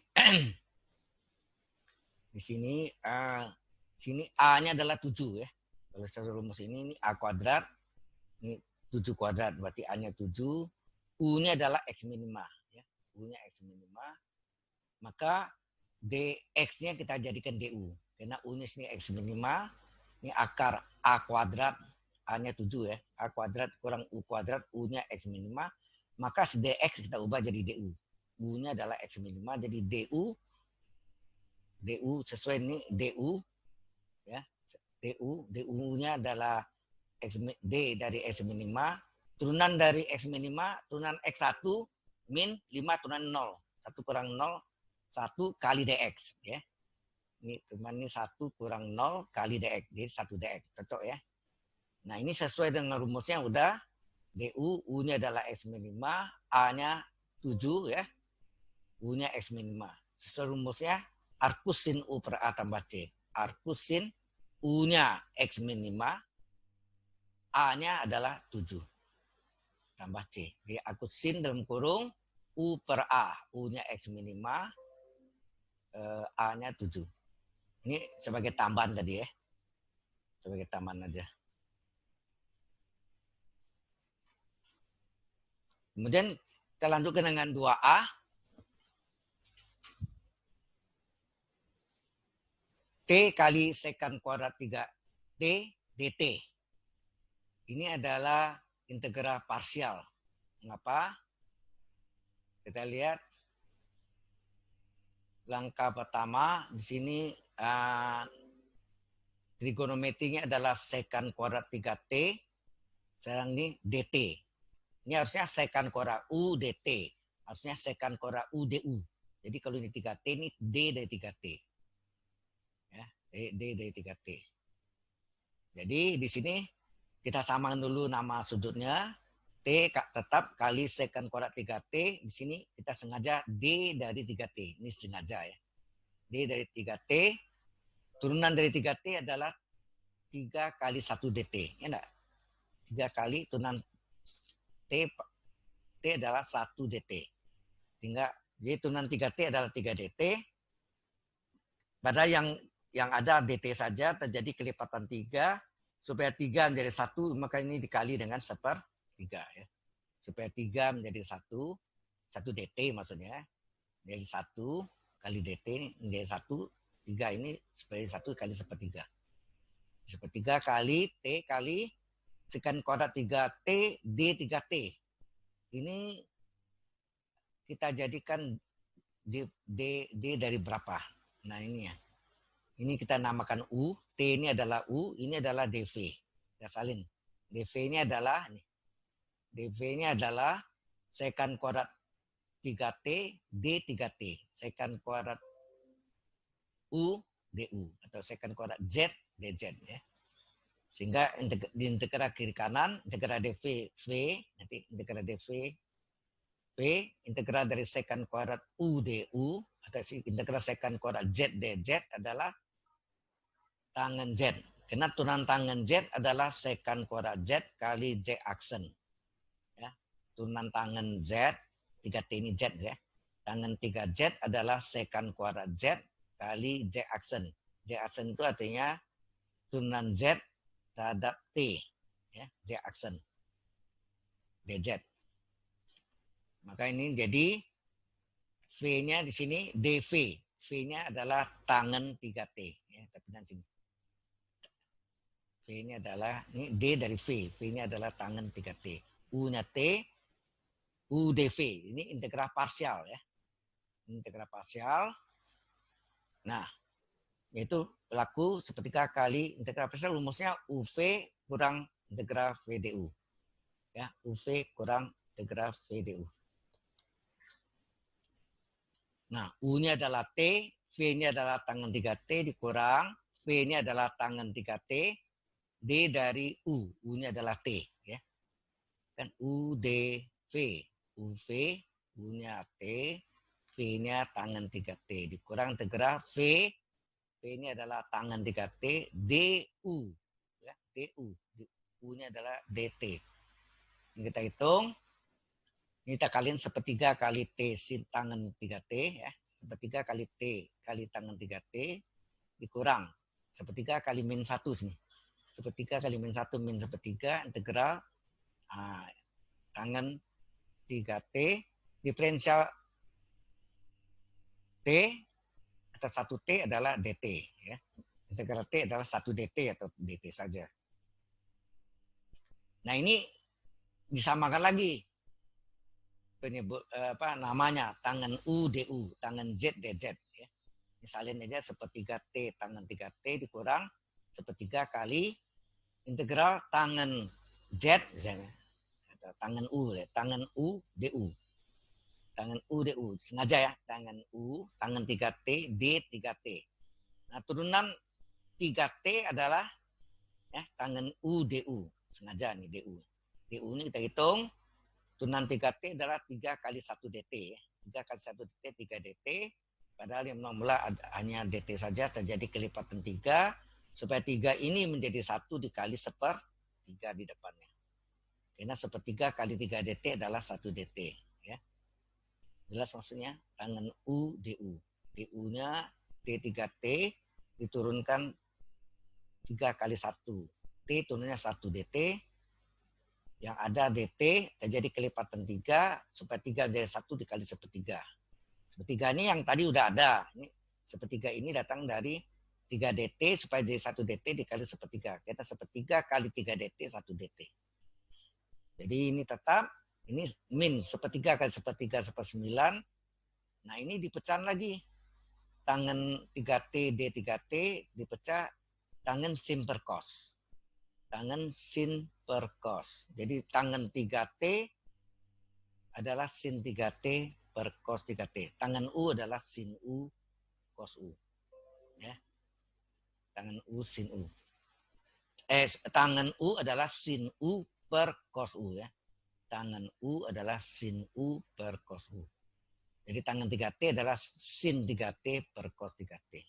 Speaker 1: Di sini A-nya adalah 7 ya. Kalau secara rumus ini A kuadrat, ini 7 kuadrat, berarti A-nya 7. U-nya adalah X minima. Ya. U-nya X minima. Maka dx-nya kita jadikan du. Karena U-nya sini X minima. Ini akar A kuadrat, A-nya 7 ya. A kuadrat kurang U kuadrat, U-nya X minima. Maka dx kita ubah jadi du. U-nya adalah X minima, jadi du sesuai ini du ya. Du-nya adalah D dari X minima, turunan dari X minima, turunan X1 min 5 turunan 0. 1 kurang 0, 1 kali dx ya. Ini teman ini 1 kurang 0 kali dx, jadi 1 dx. Cocok ya. Nah, ini sesuai dengan rumusnya udah. Du, U-nya adalah X minima, A-nya 7 ya. U-nya X minima. Sesuai rumusnya arcus sin U per A tambah C. Arcus sin U-nya X minima, A-nya adalah 7 tambah C. Jadi arcus sin dalam kurung U per A. U-nya X minima, A-nya 7. Ini sebagai tambahan tadi ya. Sebagai tambahan aja. Kemudian kita lanjutkan dengan 2A. T kali sekant kuadrat 3T dt. Ini adalah integral parsial. Mengapa? Kita lihat langkah pertama di sini trigonometrinya adalah sekant kuadrat 3T. Sekarang ini dt. Ini harusnya sekant kuadrat U dt. Harusnya sekant kuadrat U du. Jadi kalau ini 3T, ini D dari 3T. Ya, D dari 3T. Jadi di sini kita samakan dulu nama sudutnya. T tetap kali sekant kuadrat 3T. Di sini kita sengaja D dari 3T. Ini sengaja ya. D dari 3T. Turunan dari 3T adalah 3 kali 1 dt. Ya enggak? 3 kali turunan T adalah 1 dt. Sehingga jadi turunan 3T adalah 3 dt. Pada yang ada dt saja terjadi kelipatan 3. Supaya 3 menjadi 1, maka ini dikali dengan 1/3 ya. Supaya 3 menjadi 1 dt maksudnya. Jadi 1 kali dt menjadi 1, 3 ini supaya 1 kali 1/3. 1/3 kali T kali sekant kuadrat 3T D 3T. Ini kita jadikan D dari berapa? Nah, ini ya. Ini kita namakan U, T ini adalah U, ini adalah DV. Kita salin. DV ini adalah sekant kuadrat 3T D 3T. Sekant kuadrat U DU atau sekant kuadrat Z DZ ya. Sehingga di integral kiri kanan, integral DV V, nanti integral DV V, integral dari secant kuadrat U DU, atau integral secant kuadrat Z DZ adalah tangen Z. Karena turunan tangen Z adalah secant kuadrat Z kali Z aksen. Ya. Turunan tangen Z, 3T ini Z ya. Tangen 3Z adalah secant kuadrat Z kali Z aksen. Z aksen itu artinya turunan Z terhadap T. Ya, Z aksen. DZ. Maka ini jadi V-nya di sini DV. V-nya adalah tangen 3T. Ya, tapi di sini. V-nya adalah, ini D dari V. V-nya adalah tangen 3T. U-nya T, U DV. Ini integral parsial ya. Integral parsial. Nah, yaitu berlaku sepertiga kali integral parsial, rumusnya UV kurang integral VDU. Ya, UV kurang integral VDU. Nah, U-nya adalah T, V-nya adalah tangen 3T dikurang, V-nya adalah tangen 3T, D dari U. U-nya adalah T. Ya. Kan U, D, V. UV, U-nya T, V-nya tangen 3T. Dikurang integral V, V-nya adalah tangen 3T, DU. Ya, DU. U-nya adalah DT. Ini kita hitung. Ini kita kaliin sepertiga kali T sin tangen 3T. Ya. Sepertiga kali T kali tangen 3T. Dikurang. Sepertiga kali min 1 sini. Sepertiga kali min 1 min sepertiga. Integral tangen 3T. Diferensial T atau 1T adalah DT. Ya. Integral T adalah 1 DT atau DT saja. Nah ini disamakan lagi. Penyebut namanya tangen U DU, tangen Z DZ ya. Misalnya aja sepertiga T tangen 3T dikurang sepertiga kali integral tangen Z misalnya. Atau tangen U ya, tangen U DU. Tangen U DU, sengaja ya, tangen U, tangen 3T, D 3T. Nah, turunan 3T adalah ya, tangen U DU, sengaja nih DU. DU ini kita hitung. Turunan 3T adalah 3 kali 1 DT. 3 kali 1 DT, 3 DT. Padahal yang mula hanya DT saja, terjadi kelipatan 3. Supaya 3 ini menjadi 1 dikali 1/3 di depannya. Karena 1/3 kali 3 DT adalah 1 DT. Ya. Jelas maksudnya? Tangen U, DU. DU-nya D3T diturunkan 3 kali 1. T turunnya 1 DT. Yang ada DT terjadi kelipatan 3 supaya 3 dari 1 dikali 1/3. 1/3 ini yang tadi udah ada. Ini 1/3 ini datang dari 3 DT supaya jadi 1 DT dikali 1/3. Kita 1/3 kali 3 DT 1 DT. Jadi ini tetap ini min 1/3 kali 1/3 1/9. Nah, ini dipecah lagi. Tangen 3T D 3T dipecah tangen sin per cos. Tangen sin per cos. Jadi tangen 3T adalah sin 3T per cos 3T. Tangen U adalah sin U cos U. Ya. Tangen U sin U. Tangen U adalah sin U per cos U ya. Tangen U adalah sin U per cos U. Jadi tangen 3T adalah sin 3T per cos 3T.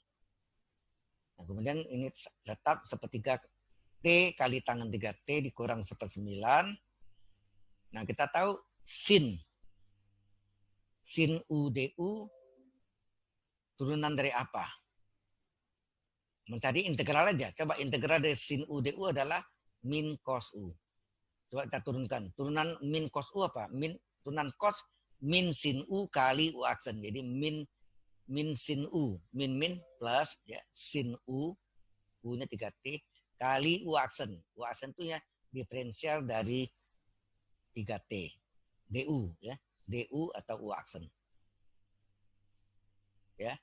Speaker 1: Nah, kemudian ini tetap 1/3 T kali tangen 3T dikurang 1/9. Nah, kita tahu sin U DU turunan dari apa? Mencari integral aja. Coba integral dari sin U DU adalah min cos U. Coba kita turunkan. Turunan min cos U apa? Turunan cos min sin U kali U aksen. Jadi min sin U. Min plus ya sin U. U-nya 3T. Kali U aksen. U aksen itu ya diferensial dari 3T. DU ya. DU atau U aksen. Ya.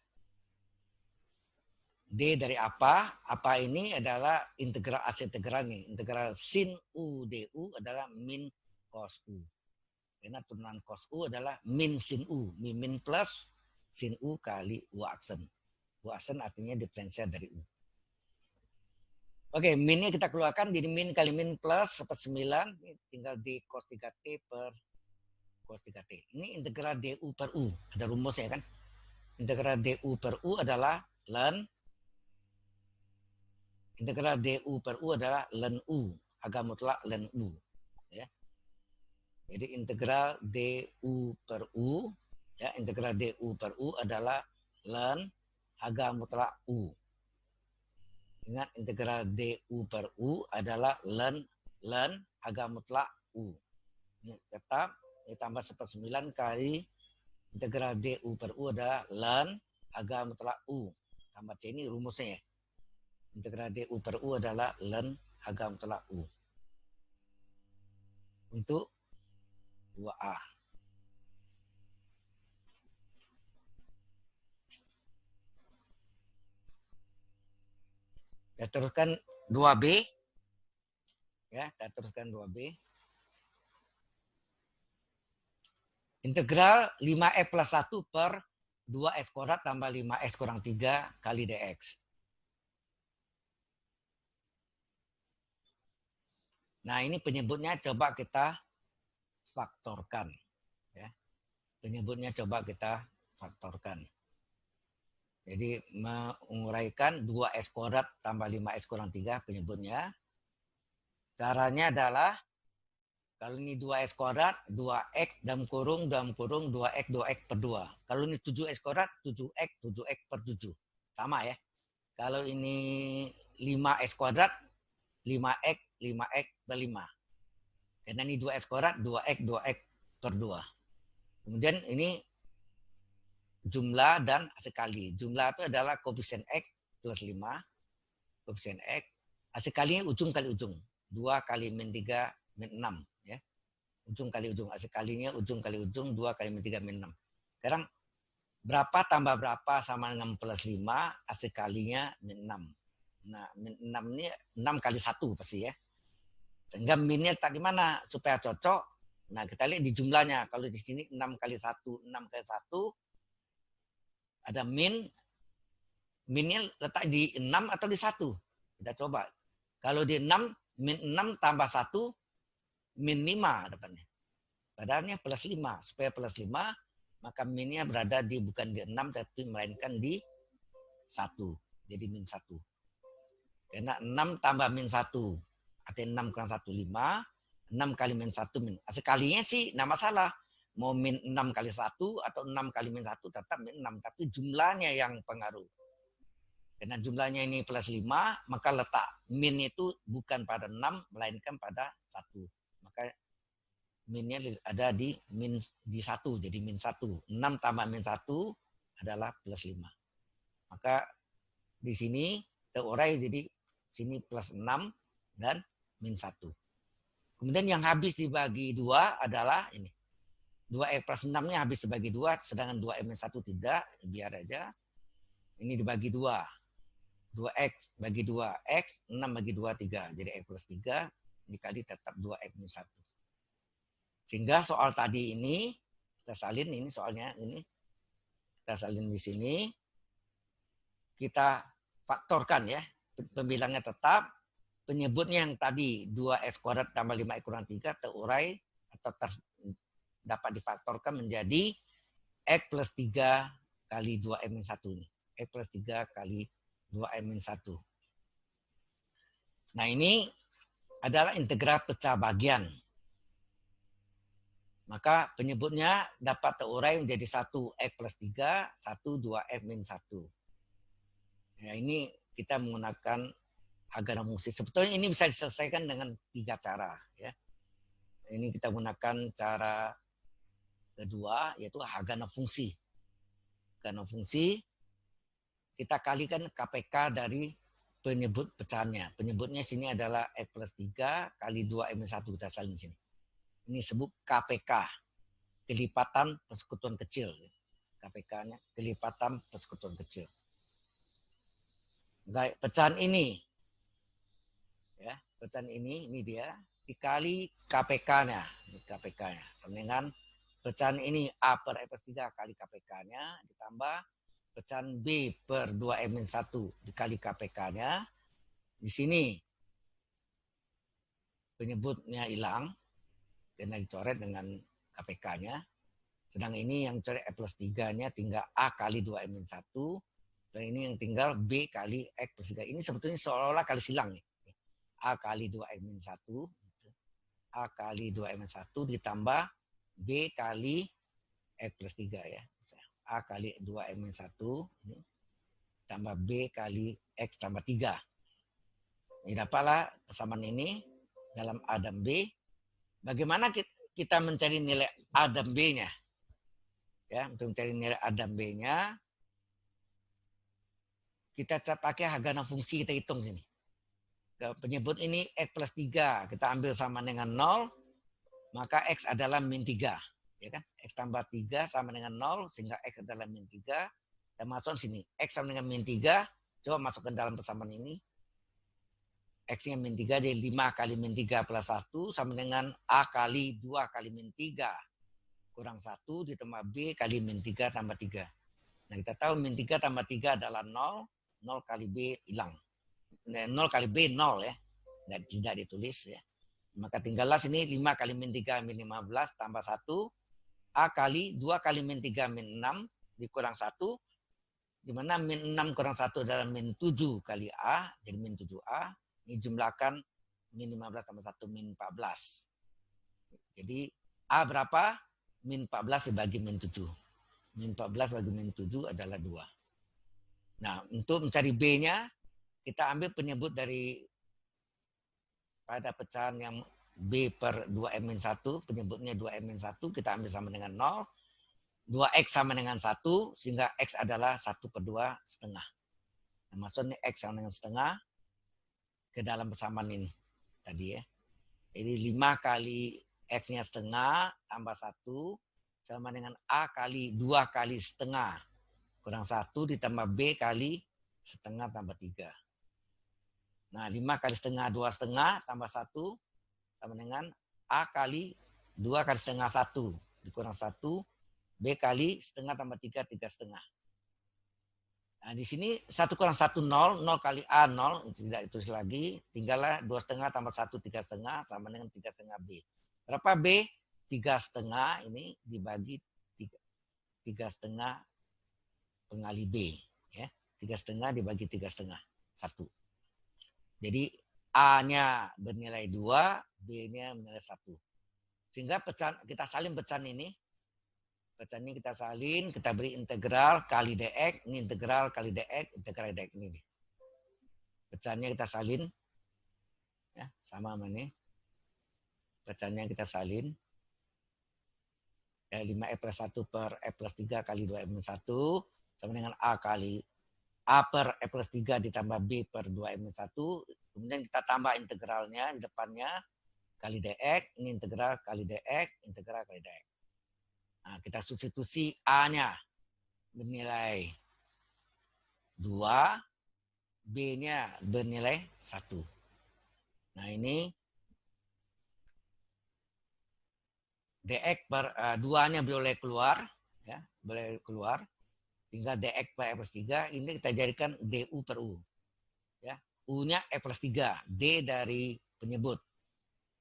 Speaker 1: D dari apa? Apa ini adalah integral integral nih. Integral sin U DU adalah min cos U. Karena turunan cos U adalah min sin U. Min plus sin U kali U aksen. U aksen artinya diferensial dari U. Oke, minnya kita keluarkan jadi min kali min plus 1/9. Tinggal di cos 3T per cos 3T. Ini integral DU per U. Ada rumusnya kan? Integral DU per U adalah ln integral DU per U adalah ln U. Harga mutlak ln U. Ya. Jadi integral DU per U, ya, integral DU per U adalah ln harga mutlak U. Ingat, integral DU per U adalah ln harga mutlak U. Ini tetap ditambah 1/9 kali integral DU per U adalah ln harga mutlak U. Tambah C, ini rumusnya ya. Integral DU per U adalah ln harga mutlak U. Untuk 2A. Kita teruskan 2B. Ya, kita teruskan 2B. Integral 5x plus 1 per 2x kuadrat tambah 5x kurang 3 kali dx. Nah, ini penyebutnya coba kita faktorkan. Ya. Penyebutnya coba kita faktorkan. Jadi menguraikan 2x kuadrat tambah 5x kurang 3 penyebutnya. Caranya adalah kalau ini 2x kuadrat, 2x dalam kurung 2x, 2x per 2. Kalau ini 7x kuadrat, 7x per 7. Sama ya. Kalau ini 5x kuadrat, 5x per 5. Karena ini 2x kuadrat, 2x per 2. Kemudian ini jumlah dan hasil kali. Jumlah itu adalah koefisien X plus 5. Koefisien X. Hasil kalinya ujung kali ujung. 2 kali min 3 min 6. Ya. Ujung kali ujung. Hasil kalinya ujung kali ujung. 2 kali min 3 min 6. Sekarang berapa tambah berapa sama dengan plus 5. Hasil kalinya min 6. Nah, min 6 ini 6 kali 1 pasti ya. Sehingga minnya tak di mana supaya cocok. Nah, kita lihat di jumlahnya. Kalau di sini 6 kali 1. 6 kali 1. Ada minnya letak di 6 atau di 1. Kita coba. Kalau di 6, min 6 tambah 1, min 5 depannya. Padahalnya plus 5. Supaya plus 5, maka minnya berada di bukan di 6, tapi melainkan di 1. Jadi min 1. Karena 6 tambah min 1. Artinya 6 kurang 1, 5. 6 kali min 1, min. Sekalinya sih, nggak masalah. Mau min 6 kali 1 atau 6 kali min 1 tetap min 6. Tapi jumlahnya yang pengaruh. Karena jumlahnya ini plus 5, maka letak min itu bukan pada 6, melainkan pada 1. Maka minnya ada di min di 1, jadi min 1. 6 tambah min 1 adalah plus 5. Maka di sini terurai jadi sini plus 6 dan min 1. Kemudian yang habis dibagi 2 adalah ini. 2x plus 6-nya habis dibagi 2, sedangkan 2x min 1 tidak, biar aja. Ini dibagi 2. 2x bagi 2, x, 6 bagi 2, 3. Jadi x plus 3 dikali tetap 2x min 1. Sehingga soal tadi ini, kita salin ini soalnya, ini. Kita salin di sini. Kita faktorkan ya. Pembilangnya tetap. Penyebutnya yang tadi 2x kuadrat tambah 5x kurang 3 terurai atau dapat difaktorkan menjadi X plus 3 kali 2M min 1 ini. X plus 3 kali 2M min 1. Nah, ini adalah integral pecah bagian. Maka penyebutnya dapat terurai menjadi 1X plus 3, 1 2M min 1. Nah, ini kita menggunakan Haganah fungsi. Sebetulnya ini bisa diselesaikan dengan 3 cara. Ya. Ini kita gunakan cara kedua, yaitu Haganah fungsi. Haganah fungsi, kita kalikan KPK dari penyebut pecahannya. Penyebutnya sini adalah X plus 3 kali 2M min 1. Kita salin di sini. Ini disebut KPK, kelipatan persekutuan kecil. KPK-nya kelipatan persekutuan kecil. Baik, pecahan ini. Ya, pecahan ini dia dikali KPK-nya. KPK-nya. Sama dengan pecahan ini A per X plus 3 kali KPK-nya ditambah pecahan B per 2M min 1 dikali KPK-nya. Di sini penyebutnya hilang karena dicoret dengan KPK-nya. Sedang ini yang cari E plus 3-nya tinggal A kali 2M-1. Dan ini yang tinggal B kali X plus 3. Ini sebetulnya seolah-olah kali silang nih. A kali 2M-1. A kali 2M-1 ditambah B kali X plus 3 ya. A kali 2M-1 tambah B kali X tambah 3. Ini dapatlah persamaan ini dalam A dan B. Bagaimana kita mencari nilai A dan B-nya? Ya, untuk mencari nilai A dan B-nya, kita pakai harga fungsi, kita hitung sini. Penyebut ini X plus 3, kita ambil sama dengan 0, maka X adalah min 3. Ya kan? X tambah 3 sama dengan 0, sehingga X adalah min 3. Kita masuk sini, X sama dengan min 3, coba masuk ke dalam persamaan ini. X-nya min 3, jadi 5 kali min 3 plus 1, sama dengan A kali 2 kali min 3. Kurang 1 ditambah B kali min 3 tambah 3. Nah, kita tahu min 3 tambah 3 adalah 0. 0 kali B hilang. 0 kali B 0 ya. Dan tidak ditulis ya. Maka tinggallah sini 5 kali min 3 min 15 tambah 1. A kali 2 kali min 3 min 6 dikurang 1. Di mana min 6 kurang 1 adalah min 7 kali A. Jadi min 7A. Ini jumlahkan min 15 tambah 1 min 14. Jadi A berapa? Min 14 dibagi min 7. Min 14 bagi min 7 adalah 2. Nah, untuk mencari B-nya, kita ambil penyebut dari pada pecahan yang B per 2M-1, penyebutnya 2M-1, kita ambil sama dengan 0. 2X sama dengan 1, sehingga X adalah 1 per 2 setengah. Nah, maksudnya X sama dengan setengah ke dalam persamaan ini tadi ya. Jadi 5 kali X-nya setengah tambah 1 sama dengan A kali 2 kali setengah kurang 1 ditambah B kali setengah tambah 3. Nah, 5 kali setengah 2 setengah tambah 1 sama dengan A kali 2 kali setengah 1 dikurang 1 B kali setengah tambah 3 3 setengah. Nah, di sini 1 kurang 1 0, 0 kali A 0, tidak ditulis lagi, tinggallah 2 setengah tambah 1 3 setengah sama dengan 3 setengah B. Berapa B? 3 setengah ini dibagi 3 setengah pengali B. Ya. 3 setengah dibagi 3 setengah. 1. Jadi A-nya bernilai 2, B-nya bernilai 1. Sehingga pecahan, kita salin pecahan ini. Pecahan ini kita salin, kita beri integral kali dx, ini integral kali dx, integral dx ini. Pecahannya kita salin, ya sama ini. Pecahannya kita salin. Ya, 5e plus 1 per e plus 3 kali 2m1 sama dengan A kali A per e plus 3 ditambah B per 2m1. Kemudian kita tambah integralnya di depannya kali dx, ini integral kali dx, integral kali dx. Nah, kita substitusi A-nya bernilai 2, B-nya bernilai 1. Nah, ini dx per 2-nya boleh keluar, ya, boleh keluar. Tinggal dx per e plus 3, ini kita jadikan du per u. Ya, u-nya e plus 3, d dari penyebut.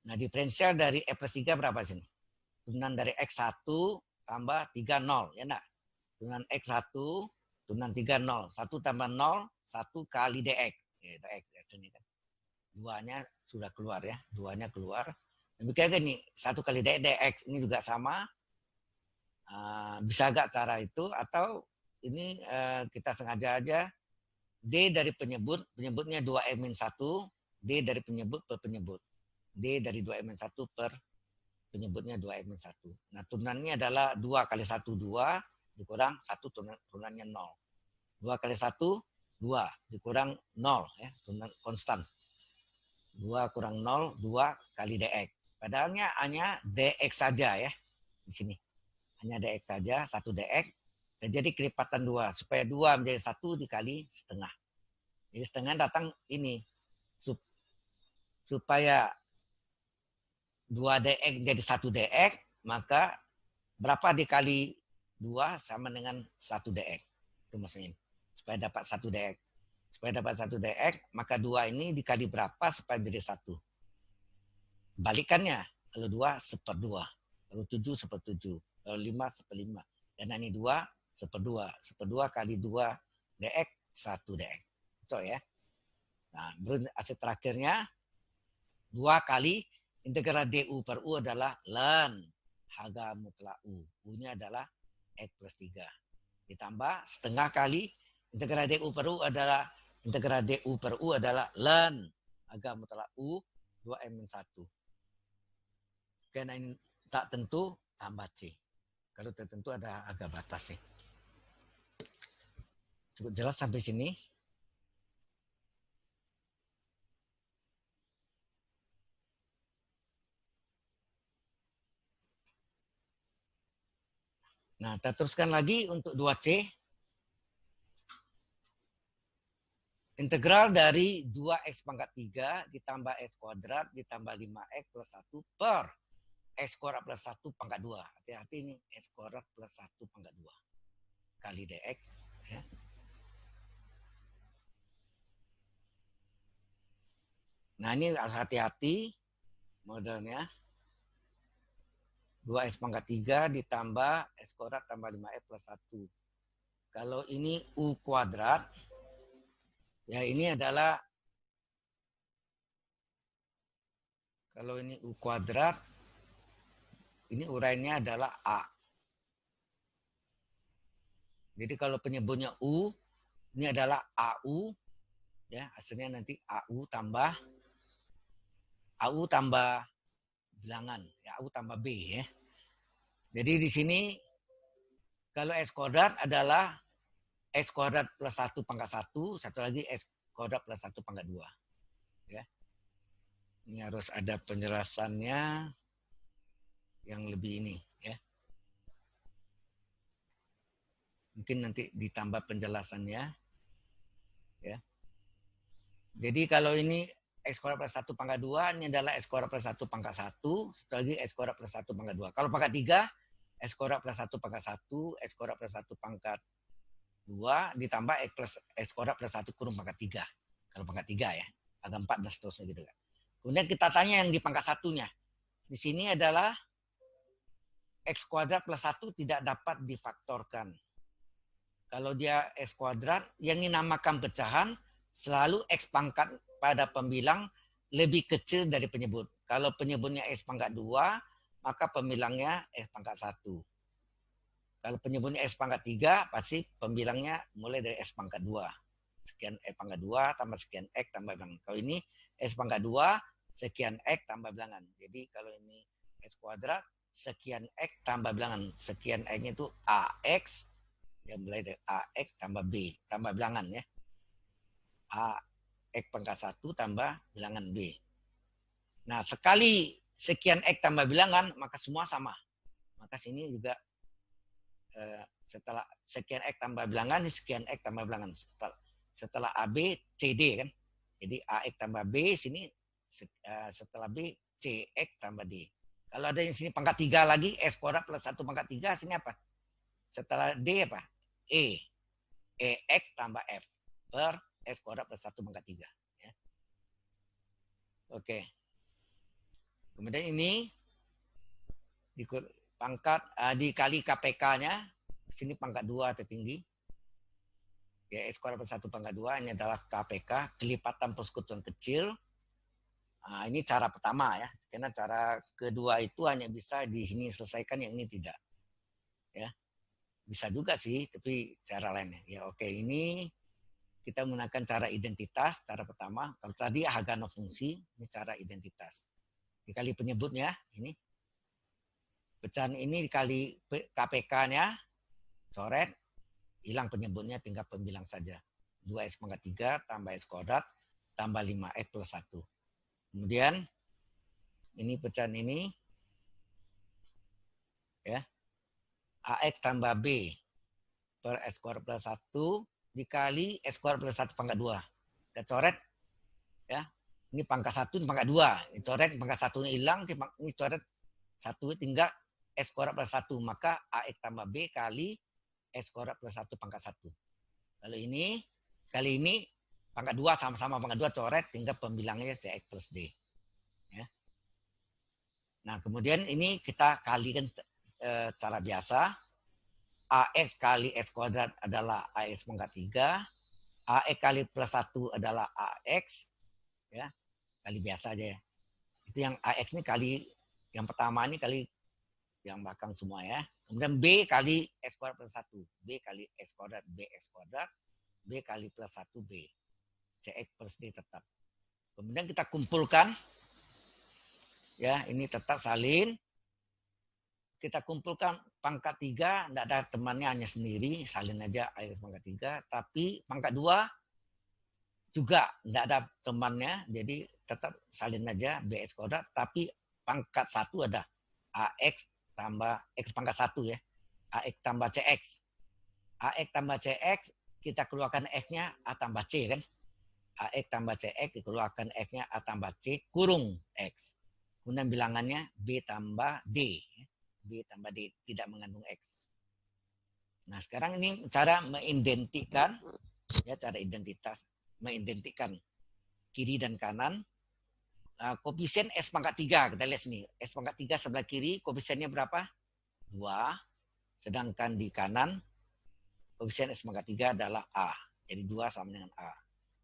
Speaker 1: Nah, diferensial dari e plus 3 berapa sini? Turunan dari x1 tambah 3, 0. Ya enggak? Turunan x1, turunan 3, 0. 1 tambah 0, 1 kali dx. Ya, dx sini kan. 2-nya sudah keluar ya. 2-nya keluar. Demikian nih, 1 kali dx ini juga sama. Bisa agak cara itu atau ini kita sengaja aja D dari penyebut, penyebutnya 2M-1, D dari penyebut per penyebut. D dari 2M-1 per penyebutnya 2M-1. Nah, turunannya adalah 2 kali 1, 2, dikurang 1 turunannya 0. 2 kali 1, 2, dikurang 0, ya, turunan konstan. 2 kurang 0, 2 kali dx. Padahalnya hanya dx saja ya, di sini. Hanya dx saja, 1 dx. Dan jadi kelipatan 2. Supaya 2 menjadi 1 dikali setengah. Jadi setengah datang ini. Supaya 2 dx jadi 1 dx, maka berapa dikali 2 sama dengan 1 dx. Itu maksudnya. Supaya dapat 1 dx. Supaya dapat 1 dx, maka 2 ini dikali berapa supaya jadi 1. Balikannya. Kalau 2, 1/2. Kalau 7 seper-7. Kalau 5 seper-5. Karena ini 2 seper-2. Seper-2 kali 2 dx 1 dx. Betul ya. Nah, hasil terakhirnya 2 kali integral du per u adalah ln harga mutlak u. U-nya adalah x plus 3. Ditambah setengah kali integral du per u adalah ln harga mutlak u 2m-1. Karena ini tak tentu, tambah C. Kalau tertentu ada harga batas nih. Cukup jelas sampai sini. Nah, kita teruskan lagi untuk 2C. Integral dari 2x pangkat 3 ditambah x kuadrat ditambah 5x plus 1 per x kuadrat plus 1 pangkat 2. Hati-hati ini x kuadrat plus 1 pangkat 2 kali dx. Ya. Nah, ini harus hati-hati modelnya. 2x pangkat 3 ditambah x kuadrat tambah 5x plus 1. Kalau ini u kuadrat, ya ini adalah, kalau ini u kuadrat, ini uraiannya adalah A. Jadi kalau penyebutnya U, ini adalah AU. Ya, hasilnya nanti AU tambah bilangan. Ya, AU tambah B. Ya. Jadi di sini kalau X kuadrat adalah X kuadrat plus 1 pangkat 1, satu lagi X kuadrat plus 1 pangkat 2. Ya. Ini harus ada penjelasannya yang lebih ini. Ya. Mungkin nanti ditambah penjelasannya. Ya. Jadi kalau ini X kuadrat plus 1 pangkat 2, ini adalah X kuadrat plus 1 pangkat 1, satu lagi X kuadrat plus 1 pangkat 2. Kalau pangkat 3, X kuadrat plus 1 pangkat 1, X kuadrat plus 1 pangkat 2, ditambah X kuadrat plus 1 kurung pangkat 3. Kalau pangkat 3 ya, ada 4 dan seterusnya gitu kan. Kemudian kita tanya yang di pangkat 1-nya. Di sini adalah X kuadrat plus 1 tidak dapat difaktorkan. Kalau dia X kuadrat, yang dinamakan pecahan, selalu X pangkat pada pembilang lebih kecil dari penyebut. Kalau penyebutnya X pangkat 2, maka pembilangnya X pangkat 1. Kalau penyebutnya X pangkat 3, pasti pembilangnya mulai dari X pangkat 2. Sekian X pangkat 2 tambah sekian X tambah bilangan. Kalau ini X pangkat 2, sekian X tambah bilangan. Jadi kalau ini X kuadrat, sekian X tambah bilangan. Sekian X-nya itu AX, ya mulai dari AX tambah B, tambah bilangan ya. AX pangkat 1 tambah bilangan B. Nah, sekali sekian X tambah bilangan, maka semua sama. Maka sini juga setelah sekian X tambah bilangan, sekian X tambah bilangan. Setelah AB, CD kan. Jadi AX tambah B, sini setelah B, CX tambah D. Kalau ada yang sini pangkat 3 lagi, X kuadrat plus 1 pangkat 3, sini apa? Setelah D apa? E. EX tambah F per X kuadrat plus 1 pangkat 3. Ya. Oke. Kemudian ini pangkat dikali KPK-nya, sini pangkat 2 tertinggi. Ya, X kuadrat plus 1 pangkat 2, ini adalah KPK, kelipatan persekutuan kecil. Nah, ini cara pertama ya. Karena cara kedua itu hanya bisa di sini selesaikan, yang ini tidak. Ya. Bisa juga sih, tapi cara lainnya. Ya, oke, ini kita menggunakan cara identitas, cara pertama. Kalau tadi harga no fungsi, ini cara identitas. Dikali penyebutnya, ini. Pecahan ini dikali KPK-nya, coret, hilang penyebutnya, tinggal pembilang saja. 2x pangkat 3 tambah x kuadrat tambah 5x plus 1. Kemudian, ini pecahan ini, ya, AX tambah B per x kuadrat plus 1 dikali x kuadrat plus 1 pangkat 2. Kita coret, ya, ini pangkat 1, ini pangkat 2. Ini coret, pangkat 1 ini hilang, ini coret 1, tinggal x kuadrat plus 1. Maka AX tambah B kali x kuadrat plus 1 pangkat 1. Kalau ini, kali ini pangkat 2 sama-sama pangkat 2 coret, tinggal pembilangnya CX plus D. Ya. Nah, kemudian ini kita kalikan cara biasa. AX kali X kuadrat adalah AX pangkat 3. AX kali plus 1 adalah AX. Ya, kali biasa aja ya. Itu yang AX ini kali, yang pertama ini kali yang belakang semua ya. Kemudian B kali X kuadrat plus 1. B kali X kuadrat, BX kuadrat. B kali plus 1, B. CX plus D tetap. Kemudian kita kumpulkan. Ya, ini tetap salin. Kita kumpulkan pangkat 3, tidak ada temannya, hanya sendiri, salin aja AX pangkat 3. Tapi pangkat 2 juga tidak ada temannya, jadi tetap salin aja BX kuadrat. Tapi pangkat 1 ada AX tambah X pangkat 1 ya. AX tambah CX. AX tambah CX, kita keluarkan X-nya A tambah C kan. AX tambah CX, dikeluarkan X-nya A tambah C kurung X. Kemudian bilangannya B tambah D. B tambah D, tidak mengandung X. Nah, sekarang ini cara mengidentikan, ya, cara identitas, mengidentikan kiri dan kanan. Koefisien S pangkat 3, kita lihat sini. S pangkat 3 sebelah kiri, koefisiennya berapa? 2. Sedangkan di kanan, koefisien S pangkat 3 adalah A. Jadi 2 sama dengan A.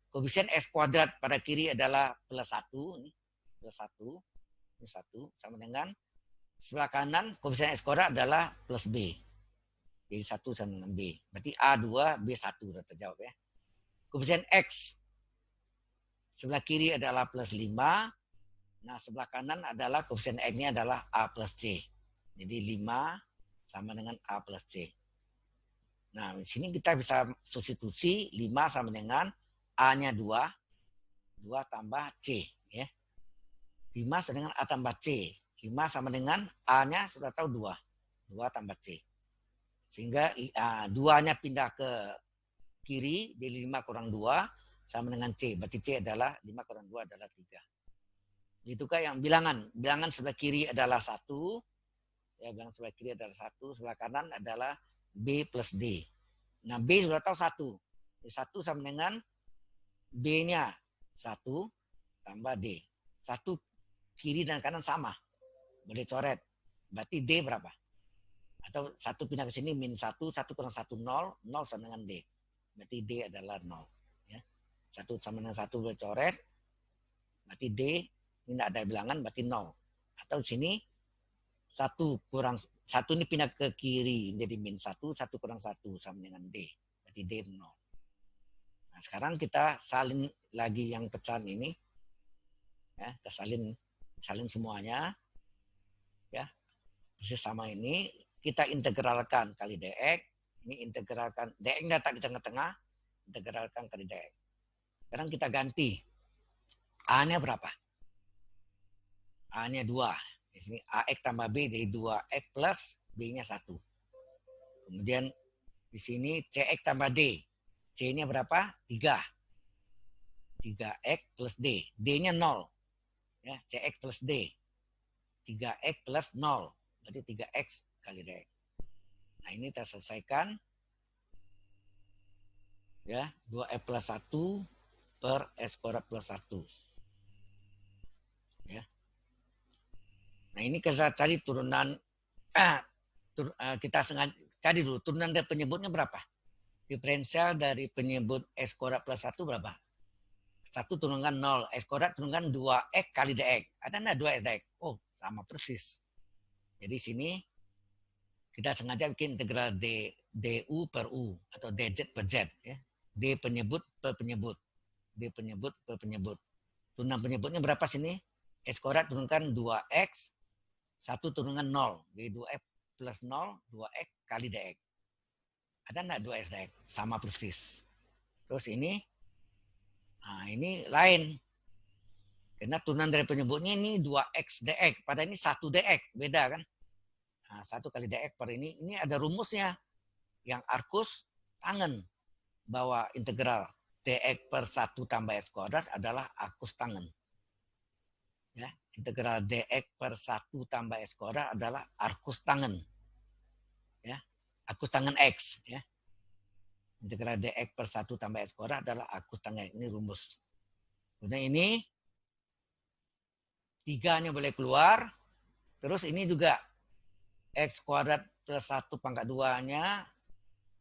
Speaker 1: Koefisien S kuadrat pada kiri adalah plus 1. Ini plus 1. Ini 1 sama dengan sebelah kanan koefisien X kuadrat adalah plus B. Jadi 1 sama dengan B. Berarti A2, B1 sudah terjawab ya. Koefisien X sebelah kiri adalah plus 5. Nah, sebelah kanan adalah koefisien X-nya adalah A plus C. Jadi 5 sama dengan A plus C. Nah, di sini kita bisa substitusi 5 sama dengan A-nya 2. 2 tambah C. Ya. 5 sama dengan A tambah C. 5 sama dengan A-nya sudah tahu 2. 2 tambah C. Sehingga 2-nya pindah ke kiri, jadi 5 kurang 2 sama dengan C. Berarti C adalah 5 kurang 2 adalah 3. Itu kan yang bilangan. Bilangan sebelah kiri adalah 1. Ya, bilangan sebelah kiri adalah 1. Sebelah kanan adalah B plus D. Nah, B sudah tahu 1. 1 sama dengan B-nya 1 tambah D. 1 kiri dan kanan sama. Boleh coret. Berarti D berapa? Atau 1 pindah ke sini min 1, 1 kurang 1, 0, 0 sama dengan D. Berarti D adalah 0. Ya. 1 sama dengan 1 boleh coret. Berarti D, ini tidak ada bilangan, berarti 0. Atau di sini 1 kurang 1 ini pindah ke kiri, jadi min 1, 1 kurang 1 sama dengan D. Berarti D 0. Nah, sekarang kita salin lagi yang pecahan ini. Ya, kita salin semuanya. Ya, persis sama ini kita integralkan kali dx. Ini integralkan dx letak di tengah-tengah, integralkan kali dx. Sekarang kita ganti. A-nya berapa? A-nya 2. Di sini AX tambah B dari 2X plus B-nya 1. Kemudian di sini CX tambah D. C-nya berapa? 3. 3X plus D. D-nya 0. Ya, CX plus D. 3X plus 0. Berarti 3X kali dx. Nah, ini kita selesaikan. Ya, 2X plus 1 per S kuadrat plus 1. Ya. Nah, ini kita cari turunan. Kita sengaja cari dulu turunan dari penyebutnya berapa. Diferensial dari penyebut S kuadrat plus 1 berapa? 1 turunkan 0. X kuadrat turunkan 2X kali dx. Ada enggak 2X dx? Oh, sama persis. Jadi sini kita sengaja bikin integral du per u atau dz per z. Ya. D penyebut per penyebut. D penyebut per penyebut. Turunan penyebutnya berapa sini? X kuadrat turunkan 2X. 1 turunkan 0. Jadi 2X plus 0, 2X kali dx. Ada enggak 2X dx? Sama persis. Terus ini. Nah, ini lain. Karena turunan dari penyebutnya ini 2X dx. Pada ini 1 dx. Beda kan? Nah, 1 kali dx per ini ada rumusnya. Yang arkus tangen. Bahwa integral dx per 1 tambah x kuadrat adalah arkus tangen. Ya, integral dx per 1 tambah x kuadrat adalah arkus tangen. Ya, arkus tangen x. Ya. Integral dx per 1 tambah x kuadrat adalah arkus tangen. Ini rumus. Kemudian ini 3-nya boleh keluar. Terus ini juga X kuadrat plus 1 pangkat 2-nya,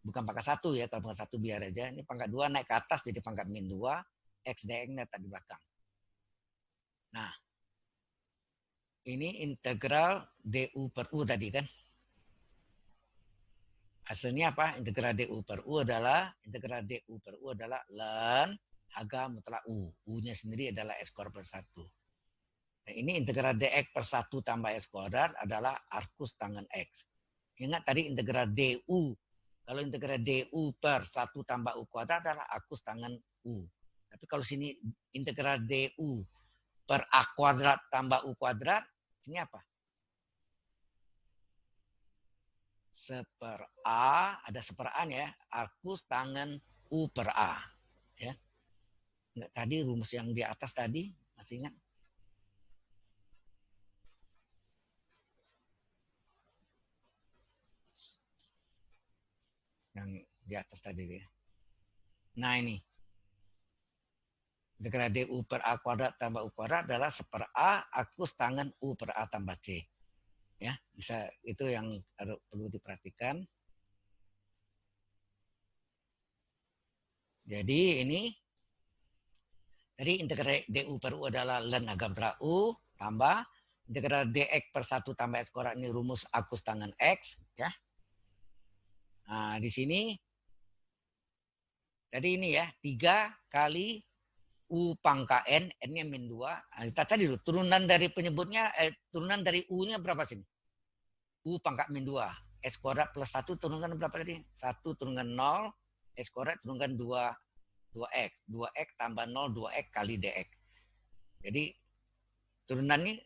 Speaker 1: bukan pangkat 1 ya, kalau pangkat 1 biar aja. Ini pangkat 2 naik ke atas jadi pangkat min 2, X dx-nya tadi belakang. Nah, ini integral du per u tadi kan. Hasilnya apa? Integral du per u adalah ln H mutlak u. U-nya sendiri adalah x kuadrat per 1. Nah, ini integral dx per 1 tambah x kuadrat adalah arcus tangen x. Ingat tadi integral du. Kalau integral du per 1 tambah u kuadrat adalah arcus tangen u. Tapi kalau sini integral du per a kuadrat tambah u kuadrat, sini apa? Seper A, ada seper A-nya, arcus tangen U per A. Ya. Nggak, tadi rumus yang di atas tadi, masih ingat? Yang di atas tadi ya. Nah ini. Integral du per A kuadrat tambah U kuadrat adalah seper A, arcus tangen U per A tambah C. Ya, bisa itu yang perlu diperhatikan. Jadi ini integral du per u adalah ln H mutlak u tambah integral dx per 1 tambah x kuadrat, ini rumus arcus tangen x ya. Nah, di sini tadi ini ya 3 kali u pangkat n, n-nya min 2. Nah, kita tadi dulu turunan dari penyebutnya turunan dari u-nya berapa sini? U pangkat min 2. X kuadrat plus 1 turunkan berapa tadi? 1 turunkan 0, x kuadrat turunkan 2x. 2x tambah 0, 2x kali dx. Jadi turunan ini,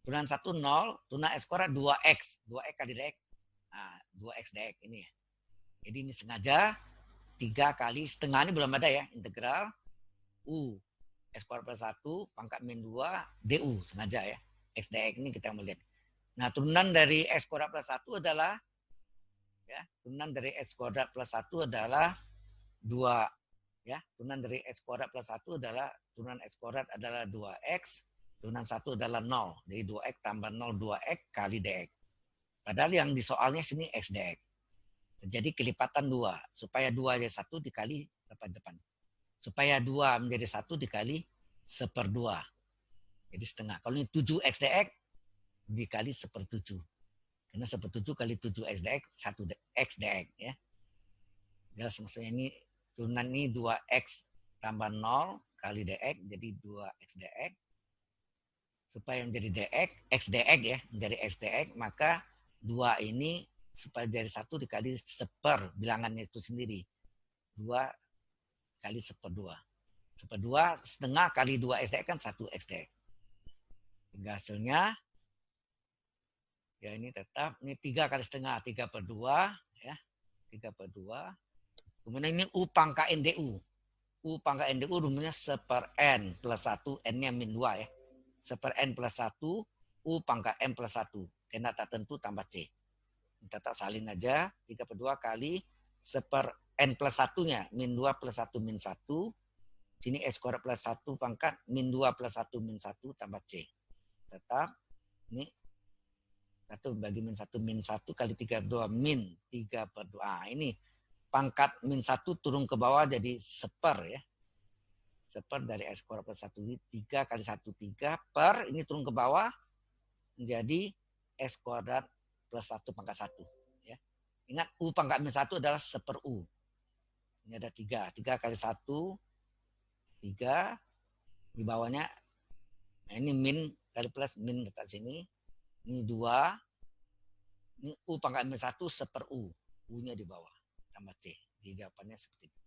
Speaker 1: turunan 1, 0, turunan x kuadrat 2x. 2x kali dx. Nah, 2x dx ini ya. Jadi ini sengaja 3 kali setengah ini belum ada ya. Integral U x kuadrat plus 1 pangkat min 2 du. Sengaja ya. X dx ini kita melihat. Nah, turunan dari x kuadrat plus 1 adalah ya, turunan dari x kuadrat plus 1 adalah 2 ya. Turunan dari x kuadrat plus 1 adalah turunan x kuadrat adalah 2x, turunan 1 adalah 0. Jadi 2x tambah 0 2x kali dx. Padahal yang di soalnya sini x dx. Jadi kelipatan 2. Supaya 2 jadi 1 dikali depan. Supaya 2 menjadi 1 dikali 1/2. Jadi setengah. Kalau ini 7x dx dikali 1/7. Karena 1/7 kali 7x dx 1x dx ya. Jelas maksudnya ini turunan ini 2x tambah 0 kali dx jadi 2x dx. Supaya menjadi dx, x dx ya, menjadi x dx, maka 2 ini supaya jadi 1 dikali 1/, bilangannya itu sendiri. 2 kali 1/2. 1/2 setengah kali 2x dx kan 1x dx. Hingga hasilnya ya ini tetap ini 3 kali setengah 3/2 ya. 3/2. Kemudian ini u pangkat n du. U pangkat n du rumusnya 1/n plus 1, n-nya min 2 ya. 1/n plus 1 u pangkat n plus 1. Karena tak tentu tambah c. Tetap salin aja 3/2 kali 1/n plus 1-nya min 2 plus 1 min 1. Sini x kuadrat plus 1 pangkat min 2 plus 1 min 1 tambah c. Tetap ini 1 bagi min 1 kali 3/2 min 3/2. Ah, ini pangkat min 1 turun ke bawah jadi 1/, ya. 1/, dari x kuadrat plus 1. 3 kali 1, 3 per, ini turun ke bawah menjadi x kuadrat plus 1 pangkat 1. Ya. Ingat u pangkat min 1 adalah 1/u. Ini ada 3. 3 kali 1, 3. Di bawahnya, nah ini min kali plus, min letak sini. Ini 2. Ini u pangkat min 1 1/u. U-nya di bawah. Tambah C. Di jawabannya seperti itu.